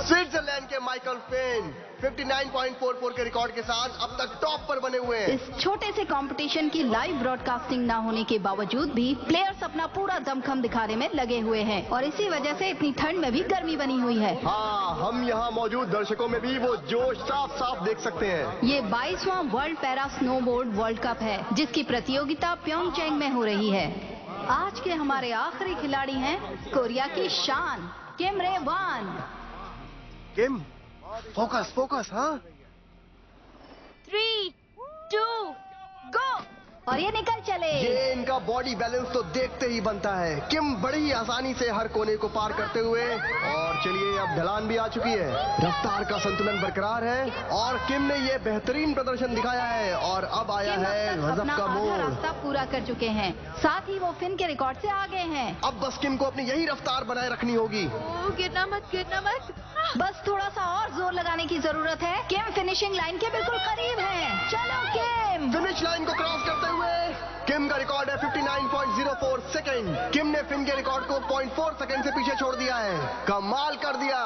Switzerland के Michael फेन 59.44 के record के साथ अब तक टॉप पर बने हुए हैं। इस छोटे से कंपटीशन की लाइव ब्रॉडकास्टिंग ना होने के बावजूद भी प्लेयर्स अपना पूरा दमखम दिखाने में लगे हुए हैं और इसी वजह से इतनी ठंड में भी गर्मी बनी हुई है। हाँ, हम यहाँ मौजूद दर्शकों में भी वो जोश साफ साफ देख सकते हैं। ये 22वां world para snowboard world cup है जिसकी प्रतियोगिता प्योंगचैंग में हो रही है। आज के हमारे आखिरी खिलाड़ी हैं कोरिया की शान किम रे वान। किम, फोकस फोकस। हाँ, 3, 2, गो। और ये निकल चले। ये इनका बॉडी बैलेंस तो देखते ही बनता है। किम बड़ी ही आसानी से हर कोने को पार करते हुए, और चलिए अब ढलान भी आ चुकी है। रफ्तार का संतुलन बरकरार है और किम ने ये बेहतरीन प्रदर्शन दिखाया है और अब आया है गजब का मोड़। रास्ता पूरा कर चुके हैं, साथ ही वो फिन के रिकॉर्ड से आगे हैं। अब बस किम को अपनी यही रफ्तार बनाए रखनी होगी। गिरना मत, गिरना मत। बस थोड़ा सा और जोर लगाने की जरूरत है। किम फिनिशिंग लाइन के बिल्कुल करीब है। चलो किम। फिनिश लाइन को क्रॉस करते हुए किम का रिकॉर्ड है 59.04 सेकंड। किम ने फिन के रिकॉर्ड को 0.4 सेकंड से पीछे छोड़ दिया है। कमाल कर दिया।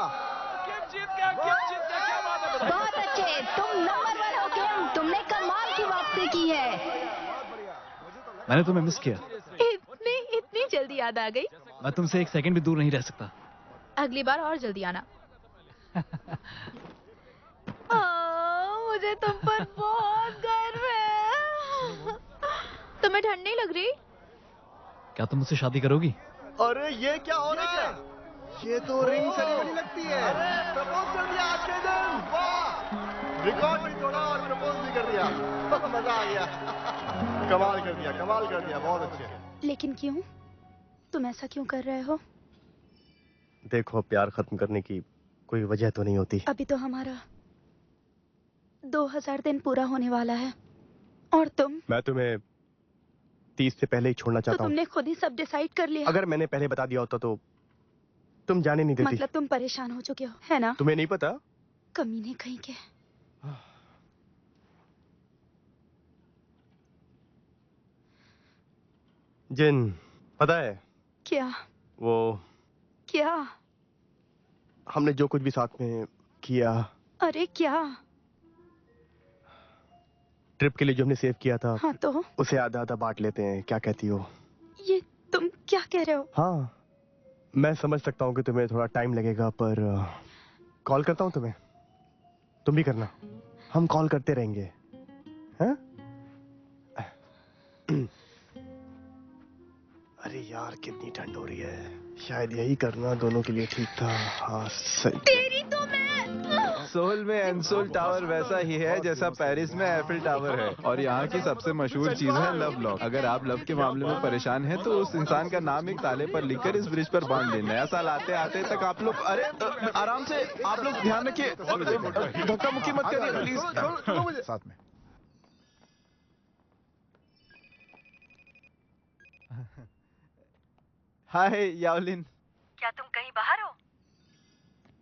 किम जीत गया, क्या बात है। बहुत अच्छे, तुम नंबर 1 हो किम। तुमने कमाल की वापसी की है। मैंने तुम्हें मिस किया। इतनी जल्दी याद आ गई। मैं तुमसे एक सेकंड भी दूर नहीं रह सकता। अगली बार और जल्दी आना। मुझे तुम पर बहुत गर्व है। तुम्हें ठंड नहीं लग रही? क्या तुम मुझसे शादी करोगी? अरे ये क्या हो रहा है? ये तो रिंग सेरेमनी लगती है। प्रपोज कर दिया आज के दिन। वाह, रिकॉर्ड भी तोड़ा और प्रपोज भी कर दिया। मजा आ गया। कमाल कर दिया, कमाल कर दिया, बहुत अच्छे। लेकिन क्यों? तुम ऐसा क्यों कर रहे हो? देखो, प्यार खत्म करने की कोई वजह तो नहीं होती। अभी तो हमारा 2000 दिन पूरा होने वाला है और तुम? मैं तुम्हें 30 से पहले ही छोड़ना तो चाहता हूँ। तुमने खुद ही सब डिसाइड कर लिया। अगर मैंने पहले बता दिया होता तो तुम जाने नहीं देती। मतलब तुम परेशान हो चुके हो, है ना? तुम्हें नहीं पता? कमीने कहीं के। जिन, पता है क्या? वो क्या? हमने जो कुछ भी साथ में किया, अरे क्या? ट्रिप के लिए जो हमने सेव किया था, हाँ तो? उसे आधा आधा बांट लेते हैं, क्या कहती हो? ये तुम क्या कह रहे हो? हाँ, मैं समझ सकता हूँ कि तुम्हें थोड़ा टाइम लगेगा, पर कॉल करता हूँ तुम्हें, तुम भी करना। हम कॉल करते रहेंगे, हाँ? अरे यार, कितनी ठंड हो रही है। शायद यही करना दोनों के लिए ठीक था। हाँ सही। तेरी तो मैं। सोल में एनसोल टावर वैसा ही है जैसा पेरिस में एफिल टावर है और यहाँ की सबसे मशहूर चीज है लव लॉक। अगर आप लव के मामले में परेशान हैं तो उस इंसान का नाम एक ताले पर लिखकर इस ब्रिज पर बांध दें। नया साल आते आते तक आप लोग, अरे आराम से, आप लोग ध्यान रखिए, धक्का मुक्की मत करिए प्लीज। साथ में हाय याओलिन। क्या तुम कहीं बाहर हो?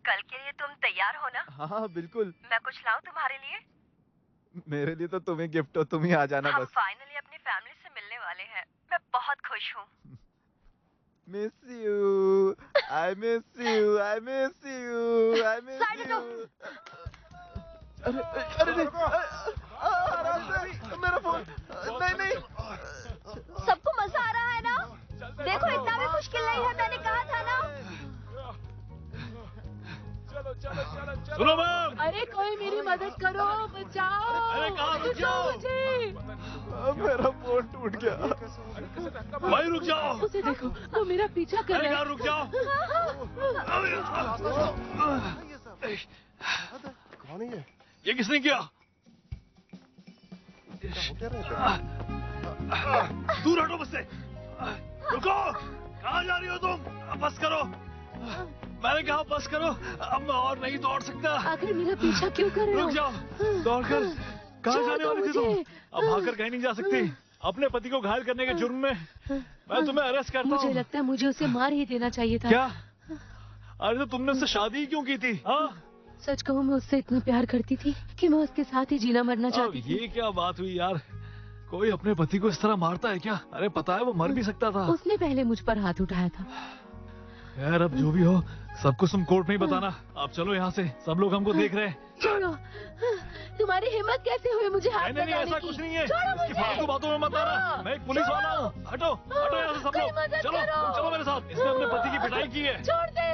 कल के लिए तुम तैयार हो ना? हाँ बिल्कुल। मैं कुछ लाऊं तुम्हारे लिए? मेरे लिए तो तुम ही गिफ्ट हो, तुम ही आ जाना हम बस। फाइनली अपनी फैमिली से मिलने वाले हैं। मैं बहुत खुश हूँ। Miss you, I miss you, I miss you, I miss you. अरे अरे नहीं, मेरा फोन। नहीं नहीं, सबको मजा आ रहा है ना? देखो, इतना भी मुश्किल नहीं है, मैंने कहा था ना। सुनो मैम। अरे कोई मेरी मदद करो, बचाओ। अरे कहाँ रुक जाओ। मेरा फोन टूट गया। भाई रुक जाओ। उसे देखो, वो मेरा पीछा कर अरे रहा कहाँ रुक जाओ। कौन है ये? ये किसने किया? दूर हटो मुझसे। रुको, कहाँ जा रही हो तुम? बस करो, मैंने कहा बस करो। अब मैं और नहीं दौड़ सकता। आखिर मेरा पीछा क्यों कर रहे हो? रुक जाओ, दौड़कर कहाँ जाने वाली थी तुम? अब भागकर कहीं नहीं जा सकती। अपने पति को घायल करने के जुर्म में मैं तुम्हें अरेस्ट करता हूँ। मुझे लगता है मुझे उसे मार ही देना चाहिए था। क्या? अरे तो तुमने उससे शादी ही क्यों की थी? हाँ, सच कहूँ, मैं उससे इतना प्यार करती थी कि मैं उसके साथ ही जीना मरना अब चाहती थी। ये क्या बात हुई यार? कोई अपने पति को इस तरह मारता है क्या? अरे पता है वो मर भी सकता था। उसने पहले मुझ पर हाथ उठाया था। यार अब जो भी हो सब कुछ तुम कोर्ट में ही बताना। आप चलो यहाँ से, सब लोग हमको देख रहे हैं। छोड़ो, तुम्हारी हिम्मत कैसे हुई मुझे हाथ नहीं लगाने ऐसा की? कुछ नहीं है, छोड़ो इसकी मुझे। फालतू बातों में मत आना। मैं एक पुलिस वाला हूँ। हटो हटो यहाँ से सब मेरी लोग। मदद चलो करो। तुम चलो मेरे साथ। इसने अपने पति की पिटाई की है। छोड़ दे।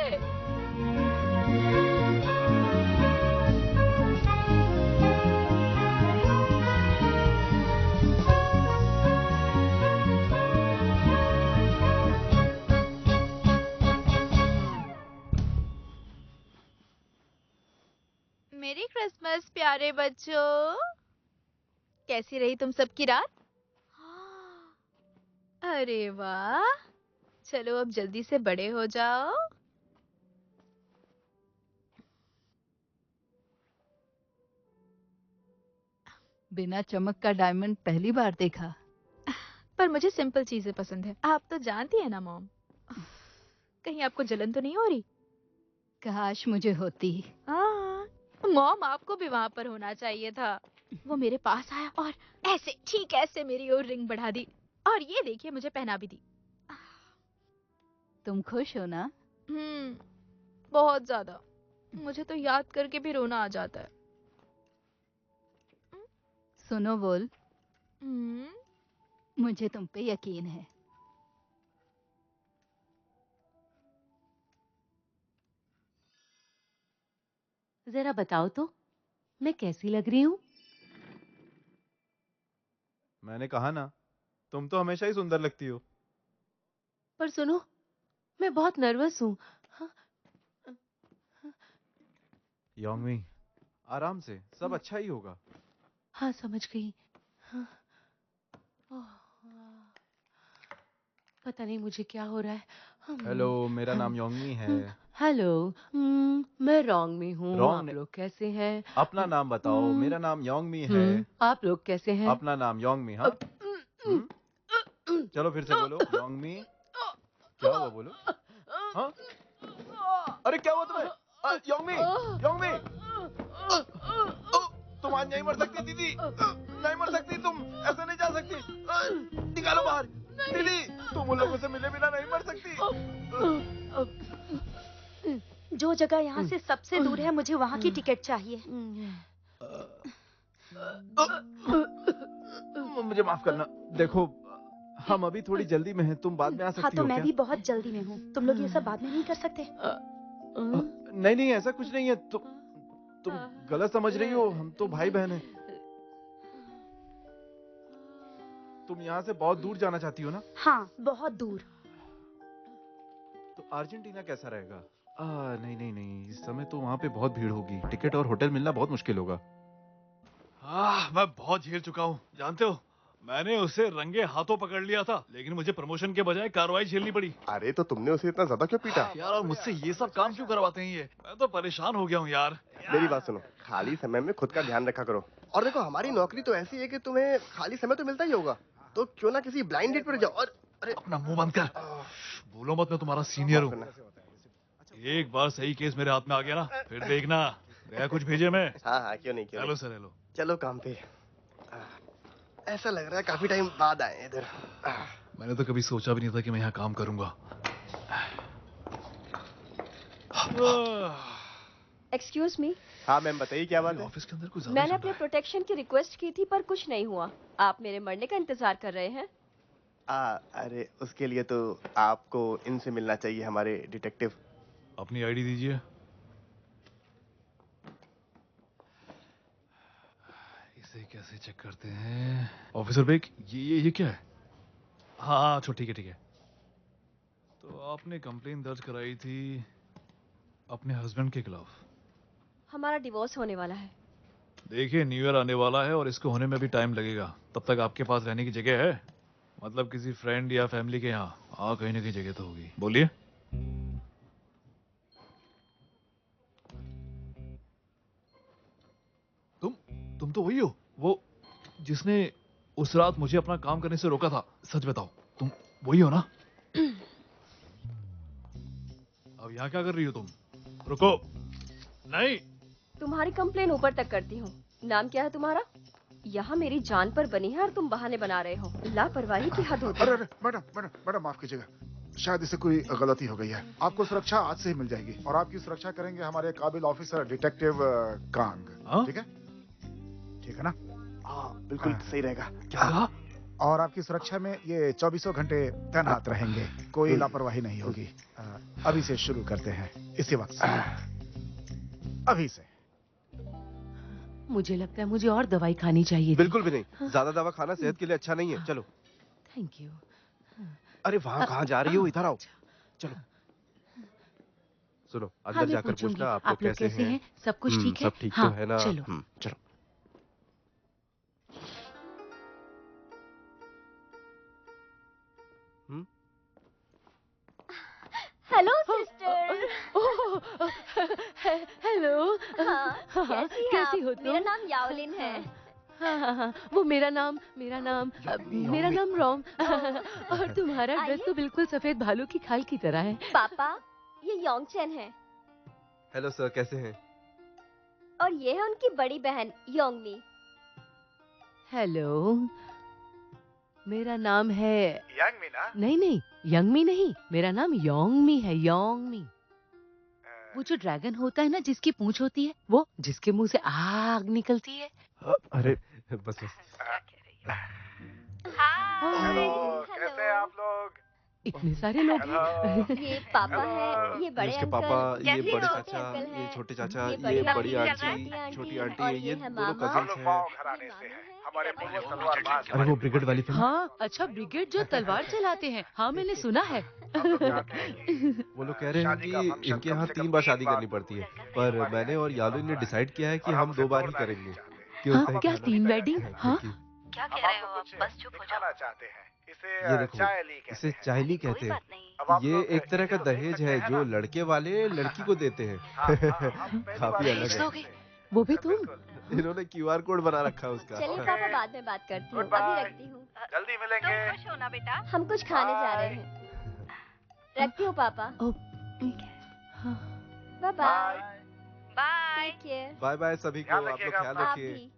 मेरी क्रिसमस प्यारे बच्चों। कैसी रही तुम सबकी रात? अरे वाह, चलो अब जल्दी से बड़े हो जाओ। बिना चमक का डायमंड पहली बार देखा। पर मुझे सिंपल चीजें पसंद है। आप तो जानती है ना मॉम। कहीं आपको जलन तो नहीं हो रही? काश मुझे होती। हाँ, मॉम आपको भी वहां पर होना चाहिए था। वो मेरे पास आया और ऐसे ठीक ऐसे मेरी ओर रिंग बढ़ा दी और ये देखिए मुझे पहना भी दी। तुम खुश हो ना? बहुत ज्यादा। मुझे तो याद करके भी रोना आ जाता है। सुनो बोल, हम्म, मुझे तुम पे यकीन है। जरा बताओ तो, मैं कैसी लग रही हूँ? मैंने कहा ना, तुम तो हमेशा ही सुंदर लगती हो। पर सुनो, मैं बहुत नर्वस हूँ। योंगमी, आराम से, सब अच्छा ही होगा। हाँ समझ गई। हाँ। ओह, पता नहीं मुझे क्या हो रहा है। हेलो, मेरा नाम योंगमी है। हेलो, मैं रोंग में हूँ। रोंग आप ने- लोग कैसे हैं? अपना नाम बताओ। मेरा नाम योंगमी है। आप लोग कैसे हैं? अपना नाम योंगमी। हाँ चलो फिर से बोलो, योंगमी। क्या हुआ बोलो? हाँ अरे क्या हुआ तुम्हें? योंगमी, योंगमी, तुम आज नहीं मर सकती दीदी। नहीं मर सकती तुम, ऐसे नहीं जा सकती। निकालो बाहर दीदी, तुम उन लोगों से मिले बिना नहीं मर सकती। जो जगह यहाँ से सबसे दूर है मुझे वहाँ की टिकट चाहिए। मुझे माफ करना। देखो हम अभी थोड़ी जल्दी में हैं, तुम बाद में आ सकती हाँ तो हो मैं क्या? भी बहुत जल्दी में हूँ। तुम लोग ये सब बाद में नहीं कर सकते? नहीं नहीं ऐसा कुछ नहीं है। तुम गलत समझ रही हो, हम तो भाई बहन हैं। तुम यहाँ से बहुत दूर जाना चाहती हो ना? हाँ बहुत दूर। तो अर्जेंटीना कैसा रहेगा? नहीं नहीं नहीं, इस समय तो वहाँ पे बहुत भीड़ होगी। टिकट और होटल मिलना बहुत मुश्किल होगा। मैं बहुत झेल चुका हूँ। जानते हो, मैंने उसे रंगे हाथों पकड़ लिया था, लेकिन मुझे प्रमोशन के बजाय कार्रवाई झेलनी पड़ी। अरे तो तुमने उसे इतना ज्यादा क्यों पीटा? यार और मुझसे ये सब काम क्यों करवाते हैं ये? मैं तो परेशान हो गया हूँ यार। मेरी बात सुनो, खाली समय में खुद का ध्यान रखा करो। और देखो हमारी नौकरी तो ऐसी है कि तुम्हें खाली समय तो मिलता ही होगा, तो क्यों ना किसी ब्लाइंड डेट पर जाओ। और अरे अपना मुंह बंद कर, बोलो मत, मैं तुम्हारा सीनियर हूँ। एक बार सही केस मेरे हाथ में आ गया ना, फिर देखना गया कुछ भेजे मैं। हाँ हाँ क्यों नहीं, क्यों हेलो नहीं। Sir, hello. चलो काम पे। ऐसा लग रहा है काफी टाइम बाद आए इधर। मैंने तो कभी सोचा भी नहीं था कि मैं यहाँ काम करूंगा। Excuse me. हाँ मैम बताइए क्या बात है? ऑफिस के अंदर कुछ ज्यादा मैंने ही अपने चल रहा है। प्रोटेक्शन की रिक्वेस्ट की थी पर कुछ नहीं हुआ। आप मेरे मरने का इंतजार कर रहे हैं? अरे उसके लिए तो आपको इनसे मिलना चाहिए, हमारे डिटेक्टिव। अपनी आईडी दीजिए। इसे कैसे चेक करते हैं? ऑफिसर बेग, ये क्या है? हाँ अच्छा ठीक है। तो आपने कंप्लेन दर्ज कराई थी अपने हस्बैंड के खिलाफ। हमारा डिवोर्स होने वाला है। देखिए न्यू ईयर आने वाला है और इसको होने में भी टाइम लगेगा। तब तक आपके पास रहने की जगह है? मतलब किसी फ्रेंड या फैमिली के यहाँ? कहीं ना कहीं जगह तो होगी। बोलिए। तुम तो वही हो, वो जिसने उस रात मुझे अपना काम करने से रोका था। सच बताओ, तुम वही हो ना? अब यहाँ क्या कर रही हो तुम? रुको। नहीं। तुम्हारी कंप्लेन ऊपर तक करती हूँ। नाम क्या है तुम्हारा? यहाँ मेरी जान पर बनी है और तुम बहाने बना रहे हो। लापरवाही की हद होती है। अरे मैडम मैडम मैडम माफ कीजिएगा। शायद इसे कोई गलती हो गई है। आपको सुरक्षा आज से ही मिल जाएगी और आपकी सुरक्षा करेंगे हमारे काबिल ऑफिसर डिटेक्टिव कांग। ठीक है? ठीक है ना? हाँ बिल्कुल सही रहेगा। क्या कहा? और आपकी सुरक्षा में ये 24 घंटे तैनात रहेंगे, कोई लापरवाही नहीं होगी। अभी से शुरू करते हैं, इसी वक्त से, अभी से। मुझे लगता है मुझे और दवाई खानी चाहिए थी। बिल्कुल भी नहीं, ज्यादा दवा खाना सेहत के लिए अच्छा नहीं है। चलो। Thank you. अरे वहाँ कहाँ जा रही हो, इधर आओ। चलो। सुनो, अंदर मैं जाकर पूछूंगी, पूछना आप आप लोग लोग कैसे हैं? सब कुछ ठीक है? सब ठीक हाँ, तो है ना? चलो। चलो। Hello sister. हेलो। हाँ, कैसी हो तुम? मेरा नाम याओलिन है। हाँ, वो मेरा नाम रोम। और तुम्हारा ड्रेस तो बिल्कुल सफेद भालू की खाल की तरह है। पापा, ये योंगचेन है हेलो सर, कैसे हैं? और ये है उनकी बड़ी बहन योंगमी। हेलो, मेरा नाम है यंगमी ना? नहीं, यंगमी नहीं, मेरा नाम योंगमी है, योंगमी। वो जो ड्रैगन होता है ना, जिसकी पूंछ होती है, वो जिसके मुंह से आग निकलती है। अरे बस। हेलो, कैसे हैं आप लोग? इतने सारे लोग हैं। ये पापा है, ये बड़े इसके अंकल, पापा, ये कैसे बड़े हो? चाचा, अंकल ये हैं, छोटे चाचा, ये ये बड़ी बड़ी आंटी, आंटी, छोटी आंटी, और ये है दोनों मामा। कजिन्स हैं। घराने से हैं, हमारे मुगल तलवारबाज। अरे वो ब्रिगेड वाली फिल्म। हाँ, अच्छा, ब्रिगेड जो तलवार चलाते हैं। हाँ, मैंने सुना है। वो लोग कह रहे हैं कि इनके यहाँ 3 बार शादी करनी पड़ती है, पर मैंने और यादव ने डिसाइड किया है कि हम 2 बार ही करेंगे। क्यों? हाँ, क्या 3 वेडिंग? हाँ, क्या कह रहे हो आप? बस चुप हो जाओ। चाहते हैं। ये देखो, इसे चायली कहते हैं। ये एक तरह का दहेज है जो लड़के वाले लड़की को देते हैं। काफी अलग है। वो भी तुम? इन्होंने QR कोड बना रखा है उसका। चलिए पापा, बाद में बात करती हूँ, अभी रखती हूँ। जल्दी मिलेंगे। तुम खुश हो ना बेटा? हम कुछ खाने जा रहे हैं। रखती हूँ पापा। Bye bye. Bye. Take care. Bye bye सभी को, आप लोग ख्याल आप रखिए। भी।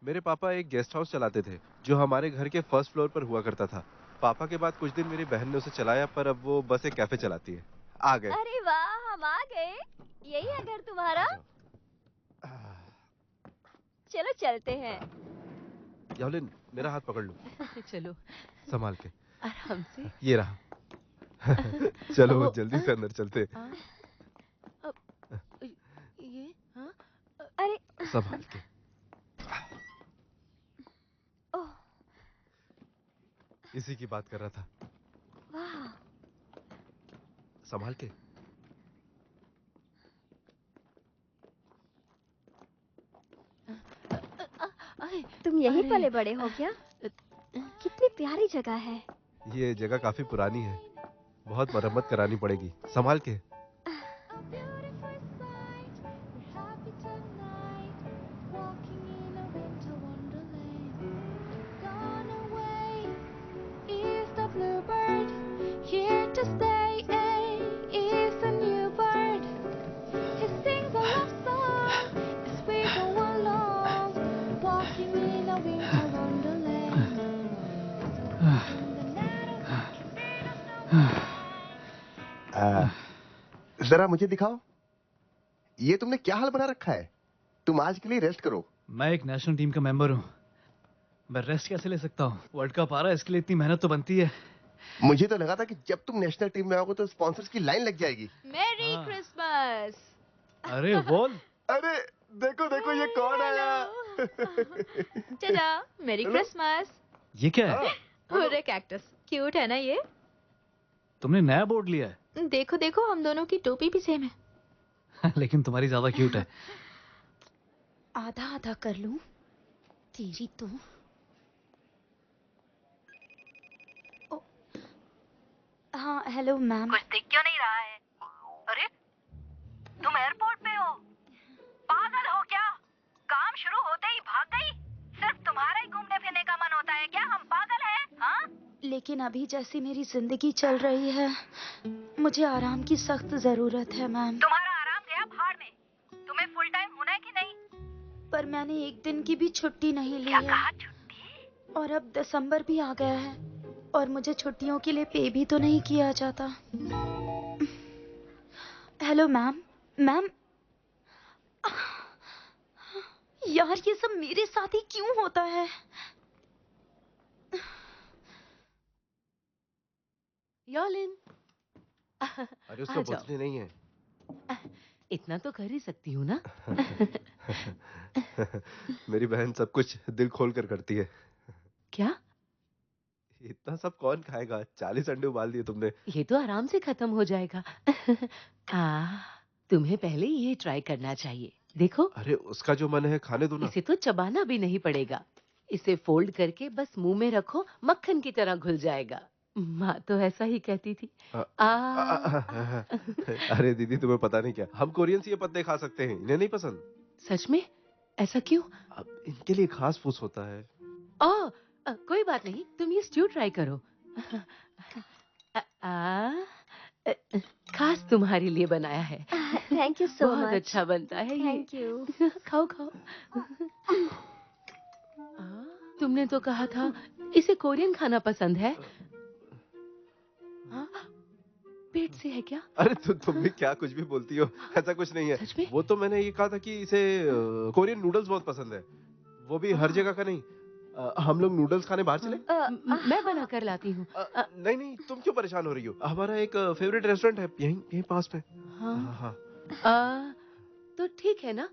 मेरे पापा एक गेस्ट हाउस चलाते थे जो हमारे घर के फर्स्ट फ्लोर पर हुआ करता था। पापा के बाद कुछ दिन मेरी बहन ने उसे चलाया, पर अब वो बस एक कैफे चलाती है। आ गए। अरे वाह, हम आ गए। यही है घर तुम्हारा? चलो चलते हैं। यावलिन, मेरा हाथ पकड़ लो। चलो, संभाल के। आराम से। ये रहा। चलो जल्दी से अंदर चलते। ये हाँ? अरे संभाल के। ओह, इसी की बात कर रहा था। वाह। संभाल के। तुम यहीं पले बड़े हो क्या? कितनी प्यारी जगह है। ये जगह काफी पुरानी है, बहुत मरम्मत करानी पड़ेगी। संभाल के। जरा मुझे दिखाओ, ये तुमने क्या हाल बना रखा है? तुम आज के लिए रेस्ट करो। मैं एक नेशनल टीम का मेंबर हूँ, मैं रेस्ट कैसे ले सकता हूँ? वर्ल्ड कप आ रहा है, इसके लिए इतनी मेहनत तो बनती है। मुझे तो लगा था कि जब तुम नेशनल टीम में आओगे तो स्पॉन्सर्स की लाइन लग जाएगी। मेरी क्रिसमस। अरे बोल। अरे देखो देखो, ये कौन आया? टाटा, मेरी क्रिसमस। ये क्या है? हुर्रे कैक्टस, क्यूट है ना ये? तुमने नया बोर्ड लिया है? देखो देखो, हम दोनों की टोपी भी सेम है। लेकिन तुम्हारी ज्यादा क्यूट है। आधा आधा कर लूं तेरी तो। हाँ हेलो मैम। कुछ दिख क्यों नहीं रहा है? अरे तुम एयरपोर्ट पे हो? पागल हो क्या? काम शुरू होते ही भाग गई? सिर्फ तुम्हारा ही घूमने फिरने का मन होता है क्या? हम पागल हैं? हाँ? लेकिन अभी जैसी मेरी जिंदगी चल रही है, मुझे आराम की सख्त जरूरत है मैम। तुम्हारा आराम गया भाड़ में। तुम्हें फुल टाइम होना है कि नहीं? पर मैंने एक दिन की भी छुट्टी नहीं ली क्या है। कहा? छुट्टी? और अब दिसंबर भी आ गया है। और मुझे छुट्टियों के लिए पे भी तो नहीं किया जाता। Hello ma'am. मैम, यार ये सब मेरे साथ ही क्यों होता है? यॉलिन, अरे उसको पूछने नहीं है। इतना तो कर ही सकती हूँ ना। मेरी बहन सब कुछ दिल खोल कर करती है। क्या? इतना सब कौन खाएगा? 40 अंडे उबाल दिए तुमने। ये तो आराम से खत्म हो जाएगा। तुम्हें पहले ये ट्राई करना चाहिए। देखो। अरे उसका जो मन है खाने दो ना। इसे तो चबाना भी नहीं पड़ेगा। इसे फोल्ड करके बस मुंह में रखो, मक्खन की तरह घुल जाएगा। माँ तो ऐसा ही कहती थी। अरे दीदी, तुम्हें पता नहीं क्या, हम कोरियंस ये पत्ते खा सकते हैं, इन्हें नहीं पसंद। सच में? ऐसा क्यों? अब इनके लिए खास फूस होता है। कोई बात नहीं, तुम ये स्ट्यू ट्राई करो। खास तुम्हारे लिए बनाया है। Thank you so much. बहुत अच्छा बनता है ये। Thank you. खाओ खाओ। तुमने तो कहा था इसे कोरियन खाना पसंद है। पेट से है क्या? अरे तुम भी क्या कुछ भी बोलती हो, ऐसा कुछ नहीं है। सच में? वो तो मैंने ये कहा था कि इसे कोरियन नूडल्स बहुत पसंद है, वो भी हर जगह का नहीं। हम लोग नूडल्स खाने बाहर चले? मैं बना कर लाती हूँ। नहीं नहीं, तुम क्यों परेशान हो रही हो? हमारा एक फेवरेट रेस्टोरेंट है यहीं पास में। हाँ। तो ठीक है ना,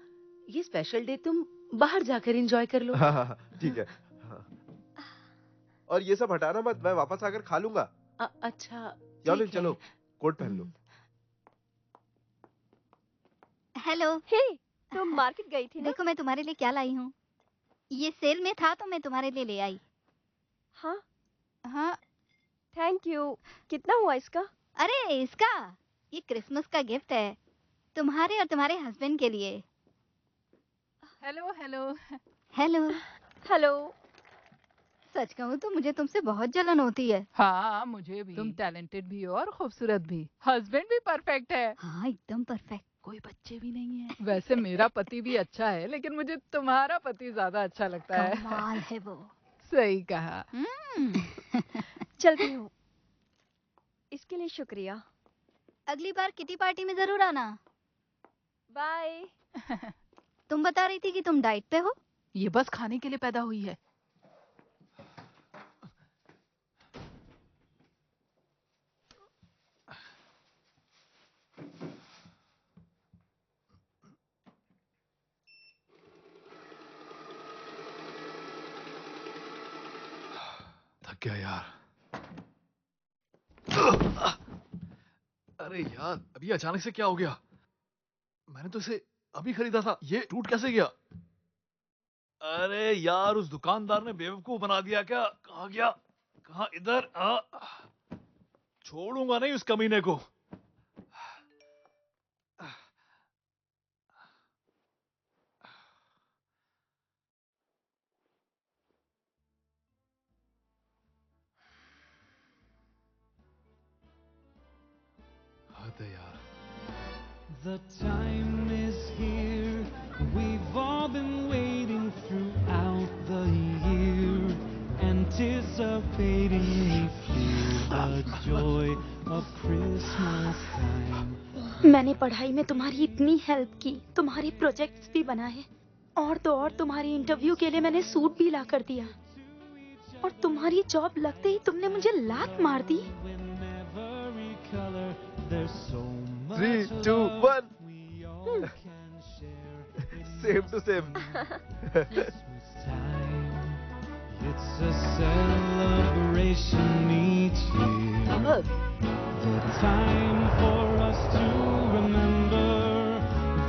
ये स्पेशल डे तुम बाहर जाकर एंजॉय कर लो। हाँ, ठीक है। और ये सब हटाना मत, मैं वापस आकर खा लूंगा। अच्छा यॉलिन चलो, कोट पहन लो। हेलो। हे, तुम मार्केट गई थी ना? देखो मैं तुम्हारे लिए क्या लाई हूँ। ये सेल में था तो मैं तुम्हारे लिए ले आई। हाँ हाँ। Thank you. कितना हुआ इसका? अरे इसका, ये क्रिसमस का गिफ्ट है तुम्हारे और तुम्हारे हस्बैंड के लिए। Hello hello hello. हेलो। सच कहूँ तो मुझे तुमसे बहुत जलन होती है। हाँ मुझे भी। तुम टैलेंटेड भी हो और खूबसूरत भी। हस्बैंड भी परफेक्ट है। हाँ एकदम परफेक्ट। कोई बच्चे भी नहीं है। वैसे मेरा पति भी अच्छा है, लेकिन मुझे तुम्हारा पति ज्यादा अच्छा लगता है। कमाल है वो। सही कहा। चलती हूँ। इसके लिए शुक्रिया। अगली बार किटी पार्टी में जरूर आना। बाय। तुम बता रही थी कि तुम डाइट पे हो। ये बस खाने के लिए पैदा हुई है। थक गया यार। अरे यार, अभी अचानक से क्या हो गया? मैंने तो इसे अभी खरीदा था, ये टूट कैसे गया? अरे यार, उस दुकानदार ने बेवकूफ बना दिया क्या? कहाँ गया? कहाँ? इधर। छोड़ूंगा नहीं उस कमीने को। The time is here, we've all been waiting throughout the year, anticipating we feel the joy of Christmas time. मैंने पढ़ाई में तुम्हारी इतनी हेल्प की, तुम्हारे प्रोजेक्ट्स भी बनाए, और तो और तुम्हारी इंटरव्यू के लिए मैंने सूट भी ला कर दिया, और तुम्हारी जॉब लगते ही तुमने मुझे लात मार दी। There's so much 3, 2, 1. Same to same. It's a celebration each year. The time for us to remember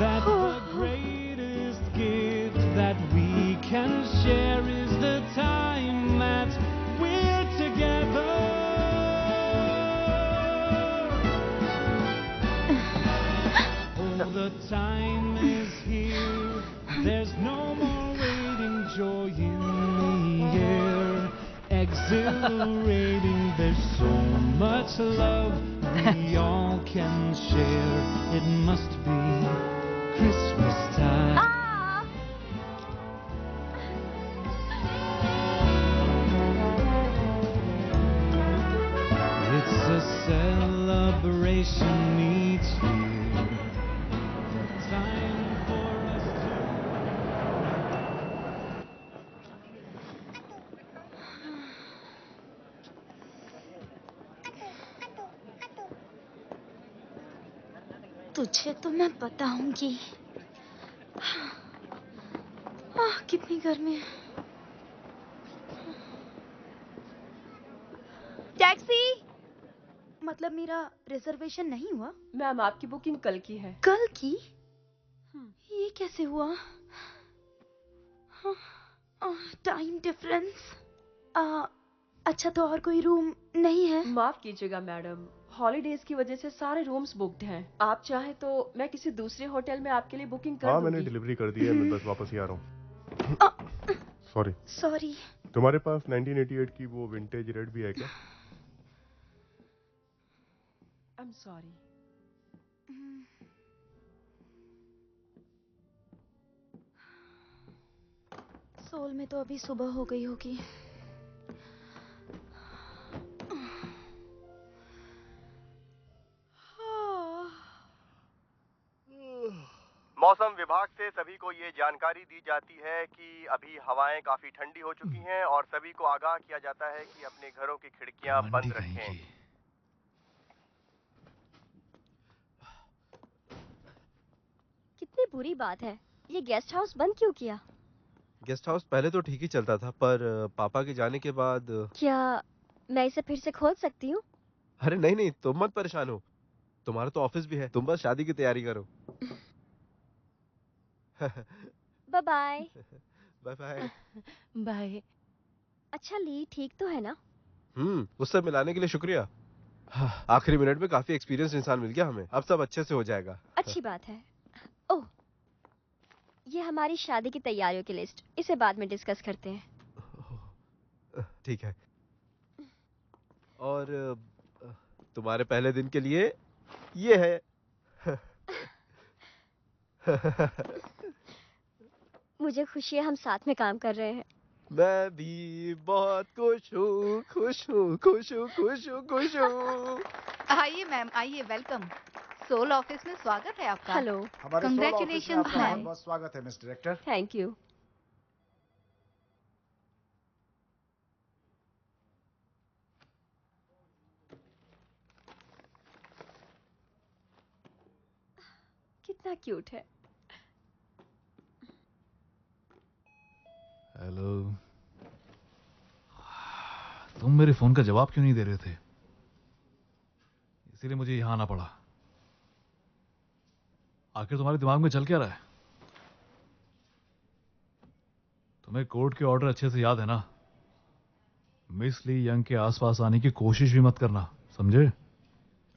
that the greatest gift that we can share is the time that we're together. The time is here, there's no more waiting, joy in the air, exhilarating, there's so much love we all can share, it must be Christmas time. तुझे तो मैं बताऊंगी। कितनी गर्मी है। Taxi. मतलब मेरा reservation नहीं हुआ? मैम आपकी बुकिंग कल की है। कल की? ये कैसे हुआ? Time difference. अच्छा, तो और कोई रूम नहीं है? माफ कीजिएगा मैडम, हॉलीडेज की वजह से सारे रूम्स बुक्ड हैं। आप चाहे तो मैं किसी दूसरे होटल में आपके लिए बुकिंग कर दूंगी। मैंने डिलीवरी कर दी है, मैं बस वापस ही आ रहा हूँ। सॉरी। तुम्हारे पास 1988 की वो विंटेज रेड भी है क्या? I am sorry. सोल में तो अभी सुबह हो गई होगी। मौसम विभाग से सभी को ये जानकारी दी जाती है कि अभी हवाएं काफी ठंडी हो चुकी हैं और सभी को आगाह किया जाता है कि अपने घरों की खिड़कियां बंद रखें। कितनी बुरी बात है, ये गेस्ट हाउस बंद क्यों किया? गेस्ट हाउस पहले तो ठीक ही चलता था, पर पापा के जाने के बाद। क्या मैं इसे फिर से खोल सकती हूँ? अरे नहीं नहीं, तुम मत परेशान हो, तुम्हारा तो ऑफिस भी है, तुम बस शादी की तैयारी करो। Bye bye. Bye bye. Bye. अच्छा ली ठीक तो है ना? उससे मिलाने के लिए शुक्रिया। आखिरी मिनट में काफी एक्सपीरियंस इंसान मिल गया हमें, अब सब अच्छे से हो जाएगा। अच्छी बात है। ओह, ये हमारी शादी की तैयारियों की लिस्ट, इसे बाद में डिस्कस करते हैं। ठीक है। और तुम्हारे पहले दिन के लिए ये है। मुझे खुशी है हम साथ में काम कर रहे हैं। मैं भी बहुत खुश हूँ, खुश हूँ, खुश हूँ, खुश हूँ, खुश हूँ। आइए मैम, आइए, वेलकम। सोल ऑफिस में स्वागत है आपका। हेलो। हमारे सोल ऑफिस में आपका मैम। बहुत बहुत स्वागत है मिस डायरेक्टर। Thank you. कितना क्यूट है। हेलो। तुम मेरे फोन का जवाब क्यों नहीं दे रहे थे? इसीलिए मुझे यहां आना पड़ा। आखिर तुम्हारे दिमाग में चल क्या रहा है? तुम्हें कोर्ट के ऑर्डर अच्छे से याद है ना? मिस ली यंग के आसपास आने की कोशिश भी मत करना, समझे?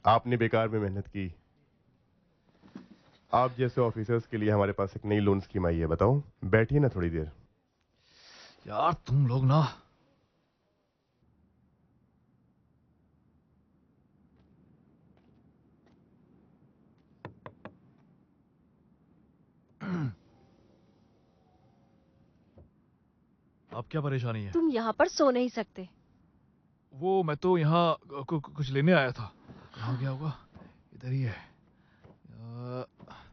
आपने बेकार में मेहनत की। आप जैसे ऑफिसर्स के लिए हमारे पास एक नई लोन स्कीम आई है, बताओ। बैठिए ना थोड़ी देर। यार तुम लोग ना। अब क्या परेशानी है? तुम यहाँ पर सो नहीं सकते। वो मैं तो यहाँ कुछ लेने आया था। कहाँ गया होगा? इधर ही है।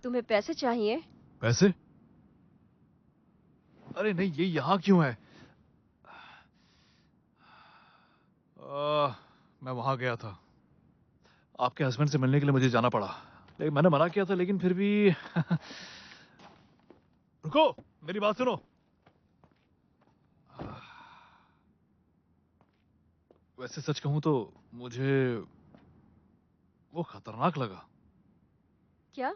तुम्हें पैसे चाहिए? पैसे? अरे नहीं, ये यहाँ क्यों है? मैं वहां गया था। आपके हस्बैंड से मिलने के लिए मुझे जाना पड़ा, लेकिन मैंने मना किया था, लेकिन फिर भी रुको, मेरी बात सुनो। वैसे सच कहूं तो मुझे वो खतरनाक लगा। क्या?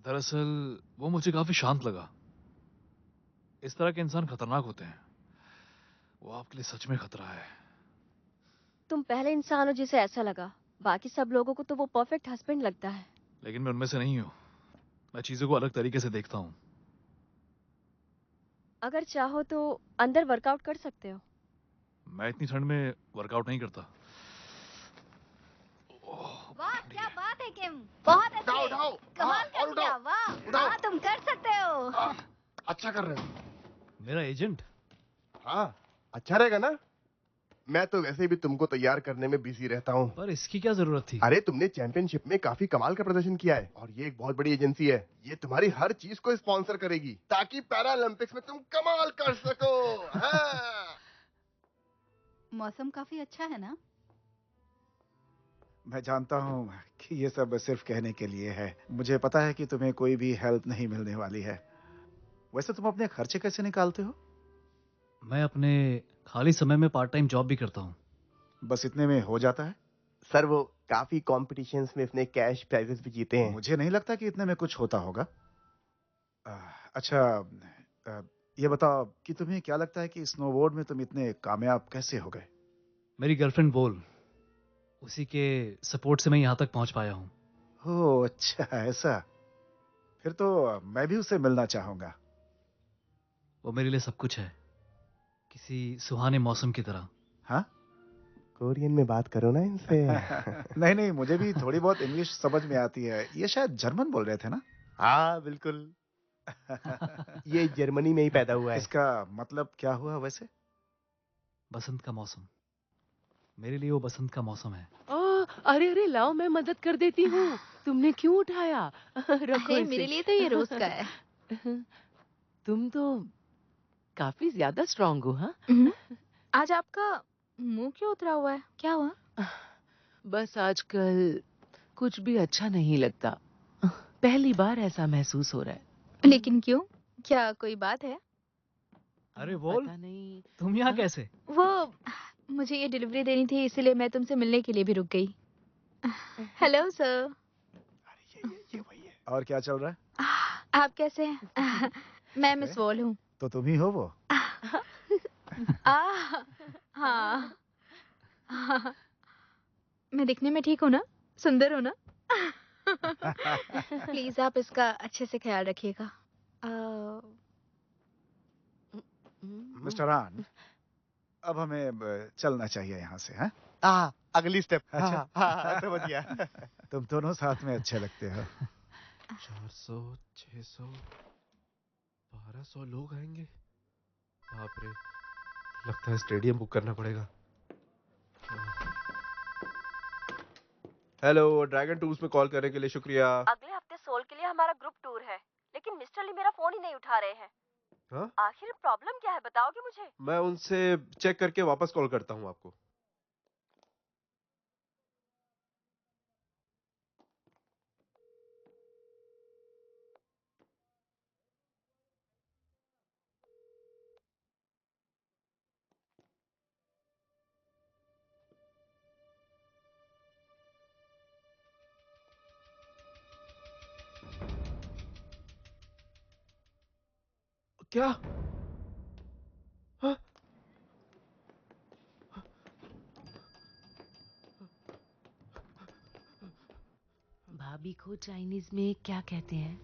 दरअसल वो मुझे काफी शांत लगा। इस तरह के इंसान खतरनाक होते हैं। वो आपके लिए सच में खतरा है। तुम पहले इंसान हो जिसे ऐसा लगा। बाकी सब लोगों को तो वो परफेक्ट हस्बैंड लगता है। लेकिन मैं उनमें से नहीं हूं। मैं चीजों को अलग तरीके से देखता हूं। अगर चाहो तो अंदर वर्कआउट कर सकते हो। मैं इतनी ठंड में वर्कआउट नहीं करता। वाह, क्या बात है किम, बहुत अच्छे। कमाल कर दिया, वाह। हाँ, तुम कर सकते हो। अच्छा कर रहे हो। मेरा एजेंट? हाँ, अच्छा रहेगा ना? मैं तो वैसे भी तुमको तैयार करने में बिजी रहता हूँ। पर इसकी क्या जरूरत थी? अरे तुमने चैंपियनशिप में काफी कमाल का प्रदर्शन किया है और ये एक बहुत बड़ी एजेंसी है। ये तुम्हारी हर चीज को स्पॉन्सर करेगी ताकि पैरालंपिक्स में तुम कमाल कर सको। हाँ। मौसम काफी अच्छा है ना? मैं जानता हूँ कि ये सब सिर्फ कहने के लिए है। मुझे पता है कि तुम्हें कोई भी हेल्प नहीं मिलने वाली है। वैसे तुम अपने खर्चे कैसे निकालते हो? मैं अपने खाली समय में पार्ट टाइम जॉब भी करता हूँ। बस इतने में हो जाता है? सर वो काफी कॉम्पिटिशन्स में अपने कैश प्राइजेस भी जीते हैं। मुझे नहीं लगता कि इतने में कुछ होता होगा। अच्छा, ये बताओ कि तुम्हें क्या लगता है कि स्नोबोर्ड में तुम इतने कामयाब कैसे हो गए? मेरी गर्लफ्रेंड बोल, उसी के सपोर्ट से मैं यहाँ तक पहुँच पाया हूँ। ओह अच्छा, ऐसा। फिर तो मैं भी उससे मिलना चाहूंगा। वो मेरे लिए सब कुछ है, किसी सुहाने मौसम की तरह। हाँ? कोरियन में बात करो ना इनसे। नहीं नहीं, मुझे भी थोड़ी बहुत इंग्लिश समझ में आती है। ये शायद जर्मन बोल रहे थे ना? हाँ बिल्कुल। ये जर्मनी में ही पैदा हुआ है। इसका मतलब क्या हुआ वैसे? बसंत का मौसम। मेरे लिए वो बसंत का मौसम है। अरे अरे लाओ, मैं मदद कर देती हूँ। तुमने क्यों उठाया? रखो अरे इसे। मेरे लिए तो ये रोज का है। तुम तो काफी ज्यादा स्ट्रांग हो। हाँ, आज आपका मुंह क्यों उतरा हुआ है? क्या हुआ? बस आजकल कुछ भी अच्छा नहीं लगता। पहली बार ऐसा महसूस हो रहा है। लेकिन क्यों? क्या कोई बात है? अरे बोल, पता नहीं। तुम यहाँ कैसे? वो मुझे ये डिलीवरी देनी थी, इसीलिए मैं तुमसे मिलने के लिए भी रुक गई। Hello sir. ये वही है। और क्या चल रहा है? आप कैसे हैं? मैं मिस वॉल हूँ। तो तुम ही हो वो? हाँ। मैं दिखने में ठीक हूँ ना? सुंदर हूँ ना? प्लीज आप इसका अच्छे से ख्याल रखिएगा। मिस्टर आन, अब हमें चलना चाहिए यहाँ से। हैं? अगली स्टेप। अच्छा। हाँ, समझ गया। तुम दोनों साथ में अच्छे लगते हो। 400, 600, 1200 लोग आएंगे। बाप रे, लगता है स्टेडियम बुक करना पड़ेगा। हेलो, ड्रैगन टूर्स में कॉल करने के लिए शुक्रिया। अगले हफ्ते सोल के लिए हमारा ग्रुप टूर है, लेकिन मिस्टर ली मेरा फोन ही नहीं उठा रहे हैं। हाँ? आखिर प्रॉब्लम क्या है, बताओगे मुझे? मैं उनसे चेक करके वापस कॉल करता हूँ आपको। क्या? हाँ? भाभी को चाइनीज में क्या कहते हैं?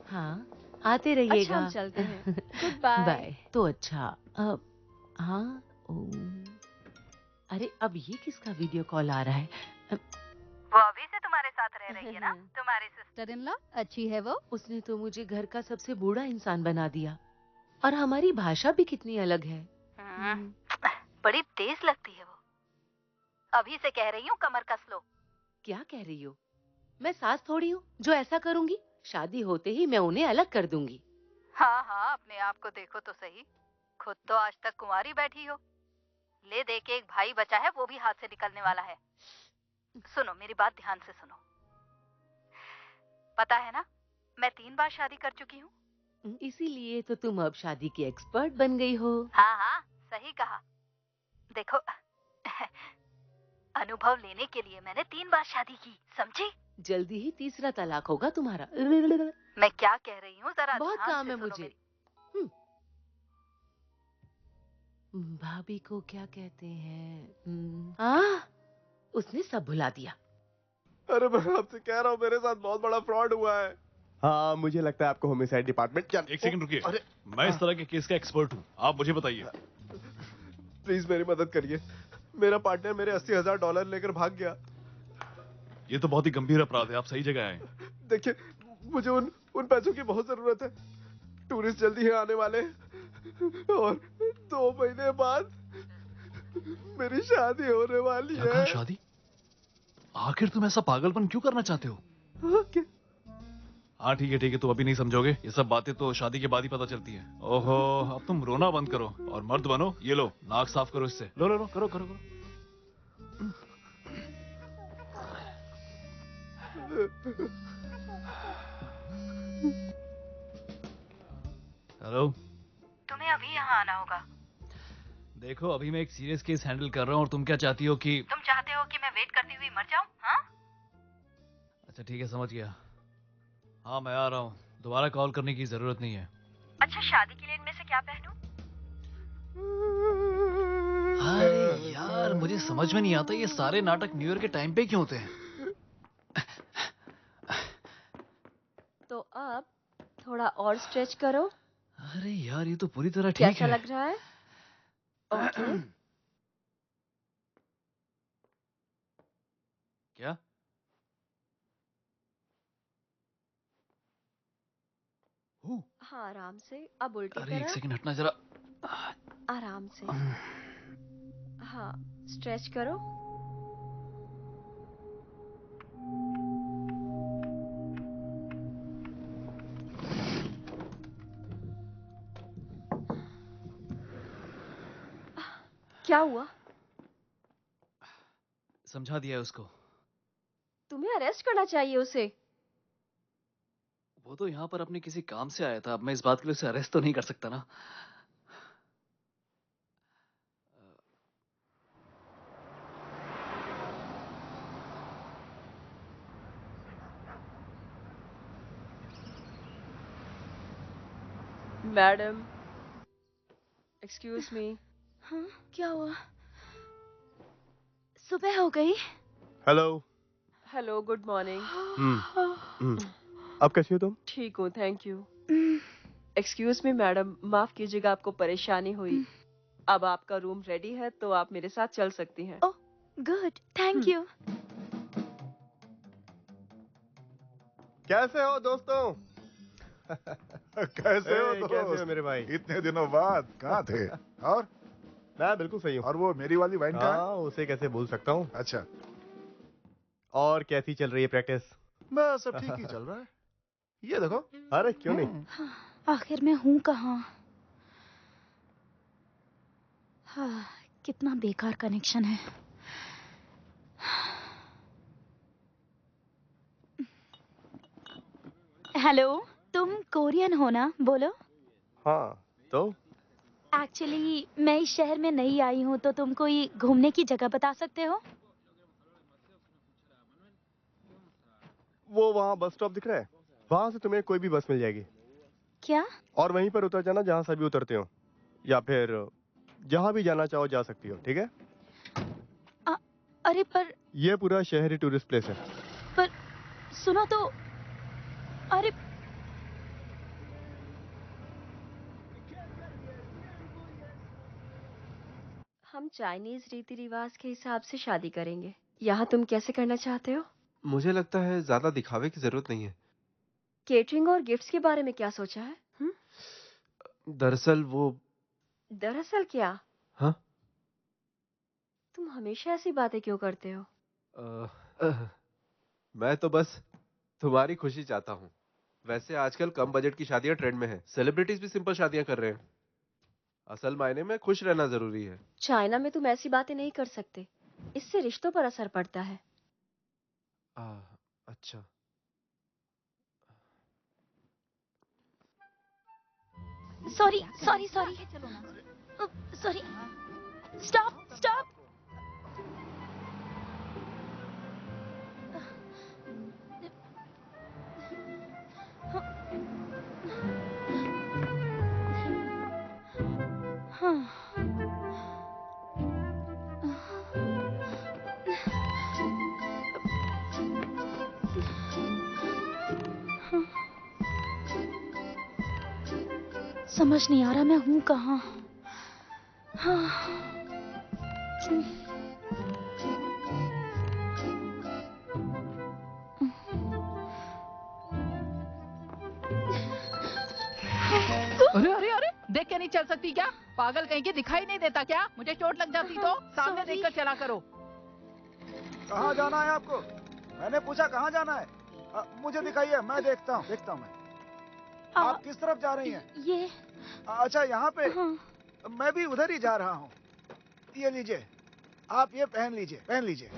हाँ, आते रहिएगा। अच्छा, हम चलते हैं। Goodbye. बाय। तो अच्छा, अब हाँ, अरे अब ये किसका वीडियो कॉल आ रहा है? वो अभी से तुम्हारे साथ रह रही है ना? तुम्हारी सिस्टर इन लॉ अच्छी है वो। उसने तो मुझे घर का सबसे बूढ़ा इंसान बना दिया। और हमारी भाषा भी कितनी अलग है। बड़ी तेज लगती है वो। अभी से कह रही हूँ कमर कस लो। क्या कह रही हो? मैं सास थोड़ी हूँ जो ऐसा करूंगी। शादी होते ही मैं उन्हें अलग कर दूंगी। हाँ हाँ, अपने आप को देखो तो सही। खुद तो आज तक कुंवारी बैठी हो। ले दे के एक भाई बचा है, वो भी हाथ से निकलने वाला है। सुनो, मेरी बात ध्यान से सुनो। पता है ना, मैं 3 बार शादी कर चुकी हूँ। इसीलिए तो तुम अब शादी की एक्सपर्ट बन गई हो। हाँ हाँ, सही कहा। देखो, अनुभव लेने के लिए मैंने 3 बार शादी की, समझी? जल्दी ही तीसरा तलाक होगा तुम्हारा। मैं क्या कह रही हूँ, जरा बहुत ध्यान काम से है सुनो मुझे। मेरी। भाभी को क्या कहते हैं? उसने सब भुला दिया। अरे मैं आपसे कह रहा हूँ, मेरे साथ बहुत बड़ा फ्रॉड हुआ है। हाँ, मुझे लगता है आपको होमिसाइड डिपार्टमेंट। एक सेकंड रुकिए। मैं इस तरह के केस का एक्सपर्ट हूँ, आप मुझे बताइए। प्लीज मेरी मदद करिए। मेरा पार्टनर मेरे $80,000 लेकर भाग गया। ये तो बहुत ही गंभीर अपराध है, आप सही जगह आए। देखिए, मुझे उन पैसों की बहुत जरूरत है। टूरिस्ट जल्दी ही आने वाले हैं और 2 महीने बाद मेरी शादी होने वाली क्या है। कहा, शादी? आखिर तुम ऐसा पागलपन क्यों करना चाहते हो? हाँ ठीक है, तुम अभी नहीं समझोगे। ये सब बातें तो शादी के बाद ही पता चलती है। ओहो, अब तुम रोना बंद करो और मर्द बनो। ये लो, नाक साफ करो इससे। लो लो लो, करो करो करो। हेलो। तुम्हें अभी यहाँ आना होगा। देखो अभी मैं एक सीरियस केस हैंडल कर रहा हूँ और तुम क्या चाहती हो कि तुम चाहते हो कि मैं वेट करती हुई मर जाऊँ? हाँ? अच्छा ठीक है, समझ गया। हाँ मैं आ रहा हूँ, दोबारा कॉल करने की जरूरत नहीं है। अच्छा शादी के लिए इनमें से क्या पहनूं? अरे यार मुझे समझ में नहीं आता ये सारे नाटक न्यू ईयर के टाइम पे क्यों होते हैं। तो अब थोड़ा और स्ट्रेच करो। अरे यार ये तो पूरी तरह ठीक कैसा है। लग रहा है? ओके। क्या? हाँ आराम से, अब उल्टी अरे एक तरफ। सेकंड हटना जरा। आराम से। हाँ स्ट्रेच करो। क्या हुआ? समझा दिया है उसको। तुम्हें अरेस्ट करना चाहिए उसे। वो तो यहाँ पर अपने किसी काम से आया था, अब मैं इस बात के लिए उसे अरेस्ट तो नहीं कर सकता ना। Madam, excuse me. हाँ क्या हुआ? सुबह हो गई। हेलो। Hello, good morning. अब कैसी हो तुम? ठीक हूँ, thank you. Excuse me madam, माफ कीजिएगा आपको परेशानी हुई। अब आपका रूम रेडी है तो आप मेरे साथ चल सकती हैं। Oh good, thank you. कैसे हो दोस्तों? कैसे हो दोस्त? कैसे हो मेरे भाई? इतने दिनों बाद कहाँ थे? और मैं बिल्कुल सही हूँ। और वो मेरी वाली वाइन कहाँ है? हाँ उसे कैसे भूल सकता हूँ। अच्छा। और कैसी चल रही है प्रैक्टिस? बस सब ठीक ही चल रहा है। ये देखो। अरे क्यों नहीं? आखिर मैं हूँ कहाँ? हाँ, कितना बेकार कनेक्शन है। हेलो, तुम कोरियन हो ना? बोलो। हाँ तो एक्चुअली मैं इस शहर में नई आई हूँ, तो तुम कोई घूमने की जगह बता सकते हो? वो वहाँ बस स्टॉप दिख रहा है, वहाँ से तुम्हें कोई भी बस मिल जाएगी। क्या? और वहीं पर उतर जाना जहाँ सभी उतरते हो, या फिर जहाँ भी जाना चाहो जा सकती हो, ठीक है? अरे पर ये पूरा शहर ही टूरिस्ट प्लेस है। पर सुनो तो। अरे हम चाइनीज रीति रिवाज के हिसाब से शादी करेंगे। यहाँ तुम कैसे करना चाहते हो? मुझे लगता है ज्यादा दिखावे की जरूरत नहीं है। केटरिंग और गिफ्ट्स के बारे में क्या सोचा है? दरअसल वो। दरअसल क्या? हाँ? तुम हमेशा ऐसी बातें क्यों करते हो? मैं तो बस तुम्हारी खुशी चाहता हूँ। वैसे आजकल कम बजट की शादियां ट्रेंड में है। सेलिब्रिटीज भी सिंपल शादियां कर रहे हैं। असल मायने में खुश रहना जरूरी है। चाइना में तुम ऐसी बातें नहीं कर सकते, इससे रिश्तों पर असर पड़ता है। अच्छा। Sorry sorry sorry sorry. Stop stop. हाँ। समझ नहीं आ रहा मैं हूँ कहाँ। हाँ। अरे अरे अरे, देख के नहीं चल सकती क्या? पागल कहीं के दिखाई नहीं देता क्या? मुझे चोट लग जाती तो सामने देखकर चला करो। कहाँ जाना है आपको? मैंने पूछा कहाँ जाना है? मुझे दिखाइए, मैं देखता हूँ मैं। आप किस तरफ जा रही हैं? ये। अच्छा यहाँ पे। मैं भी उधर ही जा रहा हूँ। ये लीजिए, आप ये पहन लीजिए, पहन लीजिए।